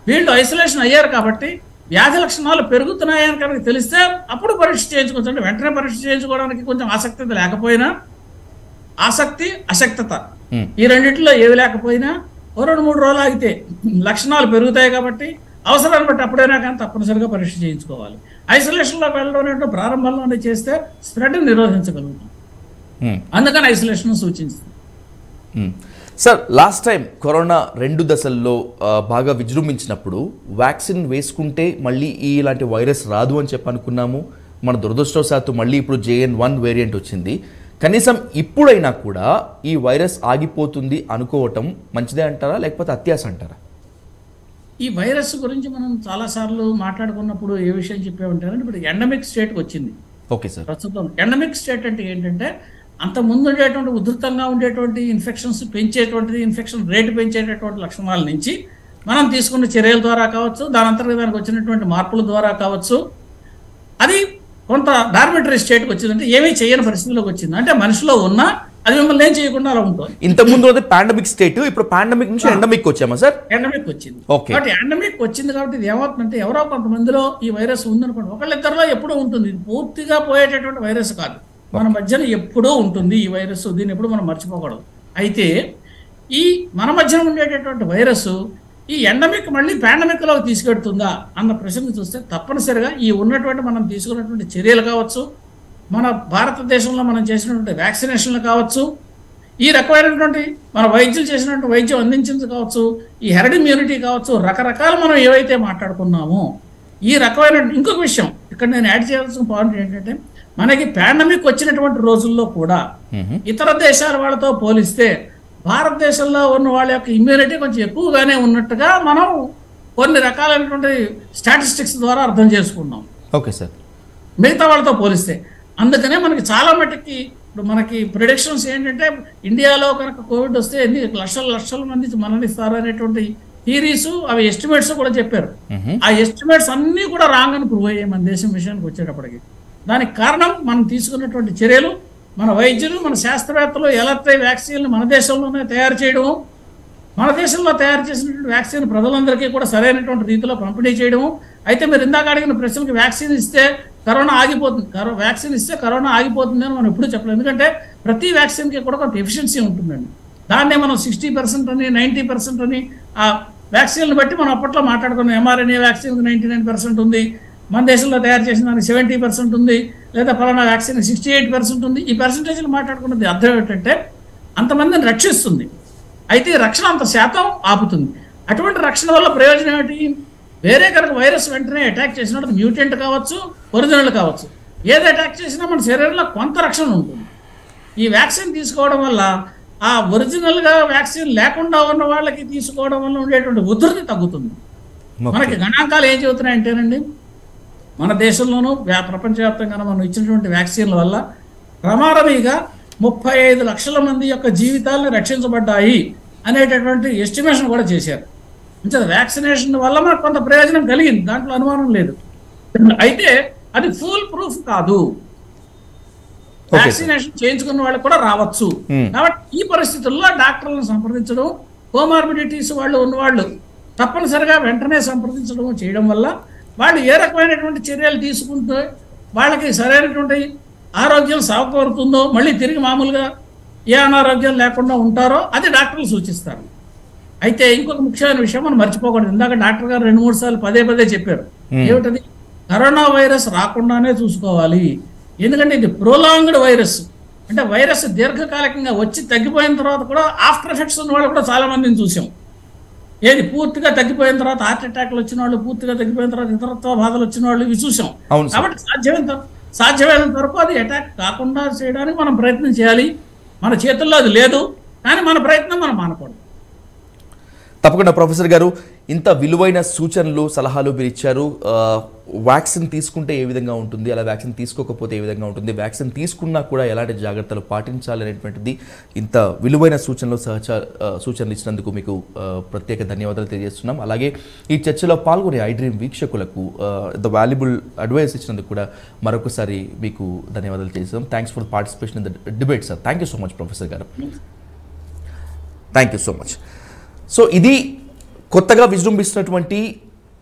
వీళ్ళు ఐసోలేషన్ అయ్యారు కాబట్టి వ్యాధి లక్షణాలు పెరుగుతున్నాయని కనుక తెలిస్తే అప్పుడు పరీక్ష చేయించుకోవచ్చు. అంటే వెంటనే పరీక్ష చేయించుకోవడానికి కొంచెం ఆసక్తి లేకపోయినా, ఆసక్తి అశక్తత ఈ రెండింటిలో ఏవి లేకపోయినా 2-3 రోజులు ఆగితే లక్షణాలు పెరుగుతాయి. కాబట్టి అవసరాన్ని బట్టి అప్పుడైనా కానీ తప్పనిసరిగా పరీక్ష చేయించుకోవాలి. ఐసోలేషన్లోకి వెళ్ళడం అనేటువంటి ప్రారంభంలోనే చేస్తే స్ప్రెడ్ నిరోధించగలుగుతాం. అందుకని ఐసోలేషన్ సూచిస్తుంది. సార్, లాస్ట్ టైం కరోనా 2 దశల్లో బాగా విజృంభించినప్పుడు వ్యాక్సిన్ వేసుకుంటే మళ్ళీ ఇలాంటి వైరస్ రాదు అని చెప్పి అనుకున్నాము. మన దురదృష్టవశాత్తు మళ్ళీ ఇప్పుడు JN1 వేరియంట్ వచ్చింది. కనీసం ఇప్పుడైనా కూడా ఈ వైరస్ ఆగిపోతుంది అనుకోవటం మంచిదే అంటారా, లేకపోతే అత్యాశ అంటారా? ఈ వైరస్ గురించి మనం చాలాసార్లు మాట్లాడుకున్నప్పుడు ఏ విషయం చెప్పామంటారంటే ఇప్పుడు ఎండమిక్ స్టేట్కి వచ్చింది. Okay sir. ప్రస్తుతం ఎండమిక్ స్టేట్ అంటే ఏంటంటే అంత ముందు ఉండేటువంటి ఉధృతంగా ఉండేటువంటి ఇన్ఫెక్షన్స్ పెంచేటువంటిది, ఇన్ఫెక్షన్ రేటు పెంచేటటువంటి లక్షణాల నుంచి మనం తీసుకున్న చర్యల ద్వారా కావచ్చు, దాని అంతర్గత దానికి వచ్చినటువంటి మార్పుల ద్వారా కావచ్చు, అది కొంత డార్మిటరీ స్టేట్కి వచ్చిందంటే ఏమీ చేయని పరిస్థితిలోకి వచ్చింది. అంటే మనిషిలో ఉన్నా అది మిమ్మల్ని ఏం చేయకుండా అలా ఉంటుంది. ఇంతకుముందు పాండమిక్ స్టేట్, ఇప్పుడు పాండమిక్ నుంచి ఎండమిక్ వచ్చామా సార్? ఎండమిక్ వచ్చింది. కాబట్టి ఎండమిక్ వచ్చింది కాబట్టి ఇది ఏమవుతుందంటే ఎవరో కొంతమందిలో ఈ వైరస్ ఉందనుకోండి, ఒకళ్ళిద్దరిలో ఎప్పుడూ ఉంటుంది. ఇది పూర్తిగా పోయేటటువంటి వైరస్ కాదు, మన మధ్యన ఎప్పుడూ ఉంటుంది ఈ వైరస్. దీన్ని ఎప్పుడు మనం మర్చిపోకూడదు. అయితే ఈ మన మధ్యన ఉండేటటువంటి వైరస్ ఈ ఎండమిక్ మళ్ళీ పాండమిక్లోకి తీసుకెడుతుందా అన్న ప్రశ్న చూస్తే తప్పనిసరిగా ఈ ఉన్నటువంటి మనం తీసుకున్నటువంటి చర్యలు కావచ్చు, మన భారతదేశంలో మనం చేసినటువంటి వ్యాక్సినేషన్లు కావచ్చు, ఈ రకమైనటువంటి మన వైద్యులు చేసినటువంటి వైద్యం అందించింది కావచ్చు, ఈ హెర్డ్ ఇమ్యూనిటీ కావచ్చు, రకరకాలు మనం ఏవైతే మాట్లాడుకున్నామో ఈ రకమైన ఇంకొక విషయం ఇక్కడ నేను యాడ్ చేయాల్సిన పాయింట్ ఏంటంటే మనకి పాండమిక్ వచ్చినటువంటి రోజుల్లో కూడా ఇతర దేశాల వాళ్ళతో పోలిస్తే భారతదేశంలో ఉన్న వాళ్ళ యొక్క ఇమ్యూనిటీ కొంచెం ఎక్కువగానే ఉన్నట్టుగా మనం కొన్ని రకాలైనటువంటి స్టాటిస్టిక్స్ ద్వారా అర్థం చేసుకున్నాం. Okay sir. మిగతా వాళ్ళతో పోలిస్తే అందుకనే మనకి చాలా మటుకి ఇప్పుడు మనకి ప్రిడిక్షన్స్ ఏంటంటే ఇండియాలో కనుక కోవిడ్ వస్తే ఎన్ని లక్షల మంది మరణిస్తారు అనేటువంటి థీరీస్, అవి ఎస్టిమేట్స్ కూడా చెప్పారు. ఆ ఎస్టిమేట్స్ అన్నీ కూడా రాంగ్ అని ప్రూవ్ అయ్యాయి మన దేశం విషయానికి వచ్చేటప్పటికి. దానికి కారణం మనం తీసుకున్నటువంటి చర్యలు, మన వైద్యులు, మన శాస్త్రవేత్తలు ఎలాంటి వ్యాక్సిన్లు మన దేశంలోనే తయారు చేయడము, మన దేశంలో తయారు చేసినటువంటి వ్యాక్సిన్ ప్రజలందరికీ కూడా సరైనటువంటి రీతిలో పంపిణీ చేయడము. అయితే మీరు ఇందాక అడిగిన ప్రశ్నలకు వ్యాక్సిన్ ఇస్తే కరోనా ఆగిపోతుంది, వ్యాక్సిన్ ఇస్తే కరోనా ఆగిపోతుంది అని మనం ఎప్పుడూ చెప్పలేదు. ఎందుకంటే ప్రతి వ్యాక్సిన్కి కూడా కొంత ఎఫిషియన్సీ ఉంటుందండి. దాన్నే మనం 60% అని 90% అని ఆ వ్యాక్సిన్లు బట్టి మనం అప్పట్లో మాట్లాడుకున్నాం. mRNA వ్యాక్సిన్ 99% ఉంది, మన దేశంలో తయారు చేసిన దానికి 70% ఉంది, లేదా ఫలానా వ్యాక్సిన్ 68% ఉంది. ఈ పర్సంటేజ్లు మాట్లాడుకున్నది అర్థం ఏంటంటే అంతమందిని రక్షిస్తుంది, అయితే ఈ రక్షణ అంత శాతం ఆపుతుంది. అటువంటి రక్షణ వల్ల ప్రయోజనం ఏమిటి? వేరే కనుక వైరస్ వెంటనే అటాక్ చేసినప్పుడు మ్యూటెంట్ కావచ్చు, ఒరిజినల్ కావచ్చు, ఏది అటాక్ చేసినా మన శరీరంలో కొంత రక్షణ ఉంటుంది. ఈ వ్యాక్సిన్ తీసుకోవడం వల్ల ఆ ఒరిజినల్గా వ్యాక్సిన్ లేకుండా ఉన్న వాళ్ళకి తీసుకోవడం వల్ల ఉండేటువంటి ఉధృతి తగ్గుతుంది. మనకి గణాంకాలు ఏం చెబుతున్నాయంటేనండి, మన దేశంలోనూ ప్రపంచవ్యాప్తంగా మనం ఇచ్చినటువంటి వ్యాక్సిన్ల వల్ల ప్రమాదమీగా 35 లక్షల మంది యొక్క జీవితాలను రక్షించబడ్డాయి అనేటటువంటి ఎస్టిమేషన్ కూడా చేశారు. అంటే వ్యాక్సినేషన్ వల్ల మనకు కొంత ప్రయోజనం కలిగింది, దాంట్లో అనుమానం లేదు. అయితే అది ఫుల్ ప్రూఫ్ కాదు, వ్యాక్సినేషన్ చేయించుకున్న వాళ్ళకి కూడా రావచ్చు. కాబట్టి ఈ పరిస్థితుల్లో డాక్టర్లను సంప్రదించడం, కోమార్బిడిటీస్ వాళ్ళు ఉన్నవాళ్ళు తప్పనిసరిగా వెంటనే సంప్రదించడం చేయడం వల్ల వాళ్ళు ఏ రకమైనటువంటి చర్యలు తీసుకుంటే వాళ్ళకి సరైనటువంటి ఆరోగ్యం సాగుకోరుతుందో, మళ్ళీ తిరిగి మామూలుగా ఏ అనారోగ్యం లేకుండా ఉంటారో అది డాక్టర్లు సూచిస్తారు. అయితే ఇంకొక ముఖ్యమైన విషయం మనం మర్చిపోకూడదు. ఇందాక డాక్టర్ గారు 2-3 సార్లు పదే చెప్పారు. ఏమిటది? కరోనా వైరస్ రాకుండానే చూసుకోవాలి. ఎందుకంటే ఇది ప్రొలాంగ్డ్ వైరస్, అంటే వైరస్ దీర్ఘకాలికంగా వచ్చి తగ్గిపోయిన తర్వాత కూడా ఆఫ్టర్ ఎఫెక్ట్స్ ఉన్న వాళ్ళు కూడా చాలా మందిని చూసాం. ఏది పూర్తిగా తగ్గిపోయిన తర్వాత హార్ట్ అటాక్లు వచ్చిన వాళ్ళు, పూర్తిగా తగ్గిపోయిన తర్వాత ఇతరత్వ బాధలు వచ్చిన వాళ్ళు ఇవి చూసాం. కాబట్టి సాధ్యమైనంత వరకు అది అటాక్ కాకుండా చేయడానికి మనం ప్రయత్నం చేయాలి. మన చేతుల్లో అది లేదు, కానీ మన ప్రయత్నం మనం మానకూడదు. తప్పకుండా ప్రొఫెసర్ గారు, ఇంత విలువైన సూచనలు సలహాలు మీరు ఇచ్చారు. వ్యాక్సిన్ తీసుకుంటే ఏ విధంగా ఉంటుంది, అలా వ్యాక్సిన్ తీసుకోకపోతే ఏ విధంగా ఉంటుంది, వ్యాక్సిన్ తీసుకున్నా కూడా ఎలాంటి జాగ్రత్తలు పాటించాలి అనేటువంటిది ఇంత విలువైన సూచనలు ఇచ్చినందుకు మీకు ప్రత్యేక ధన్యవాదాలు తెలియజేస్తున్నాం. అలాగే ఈ చర్చలో పాల్గొనే iDream వీక్షకులకు ఇంత వాల్యుబుల్ అడ్వైస్ ఇచ్చినందుకు కూడా మరొకసారి మీకు ధన్యవాదాలు తెలియజేస్తాం. Thanks for participation in the debate sir. Thank you so much professor garu. Thank you so much. So ఇది కొత్తగా విజృంభిస్తున్నటువంటి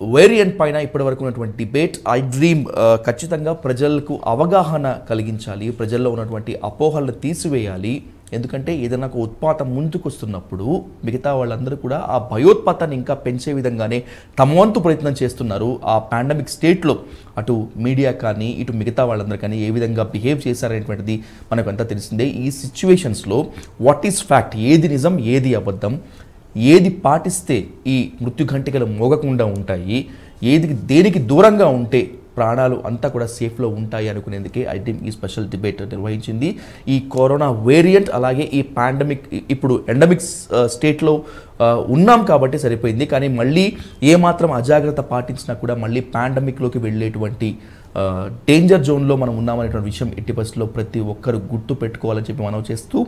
వేరియంట్ పైన ఇప్పటివరకు ఉన్నటువంటి డిబేట్. iDream ఖచ్చితంగా ప్రజలకు అవగాహన కలిగించాలి, ప్రజల్లో ఉన్నటువంటి అపోహలను తీసివేయాలి. ఎందుకంటే ఏదైనా ఒక ఉత్పాతం ముందుకు వస్తున్నప్పుడు మిగతా వాళ్ళందరూ కూడా ఆ భయోత్పాతాన్ని ఇంకా పెంచే విధంగానే తమ వంతు ప్రయత్నం చేస్తున్నారు. ఆ పాండమిక్ స్టేట్లో అటు మీడియా కానీ ఇటు మిగతా వాళ్ళందరూ కానీ ఏ విధంగా బిహేవ్ చేశారనేటువంటిది మనకు అంతా తెలిసిందే. ఈ సిచ్యువేషన్స్లో వాట్ ఈస్ ఫ్యాక్ట్, ఏది నిజం ఏది అబద్ధం, ఏది పాటిస్తే ఈ మృత్యుఘంటికలు మోగకుండా ఉంటాయి, దేనికి దూరంగా ఉంటే ప్రాణాలు అంతా కూడా సేఫ్లో ఉంటాయి అనుకునేందుకే iDream ఈ స్పెషల్ డిబేట్ నిర్వహించింది. ఈ కరోనా వేరియంట్ అలాగే ఈ పాండమిక్ ఇప్పుడు ఎండమిక్ స్టేట్లో ఉన్నాం కాబట్టి సరిపోయింది, కానీ మళ్ళీ ఏమాత్రం అజాగ్రత్త పాటించినా కూడా మళ్ళీ పాండమిక్లోకి వెళ్ళేటువంటి డేంజర్ జోన్లో మనం ఉన్నామనేటువంటి విషయం ఎట్టి పరిస్థితుల్లో ప్రతి ఒక్కరు గుర్తు పెట్టుకోవాలని చెప్పి మనం చేస్తూ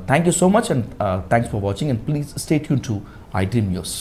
thank you so much and thanks for watching and please stay tuned to iDream News.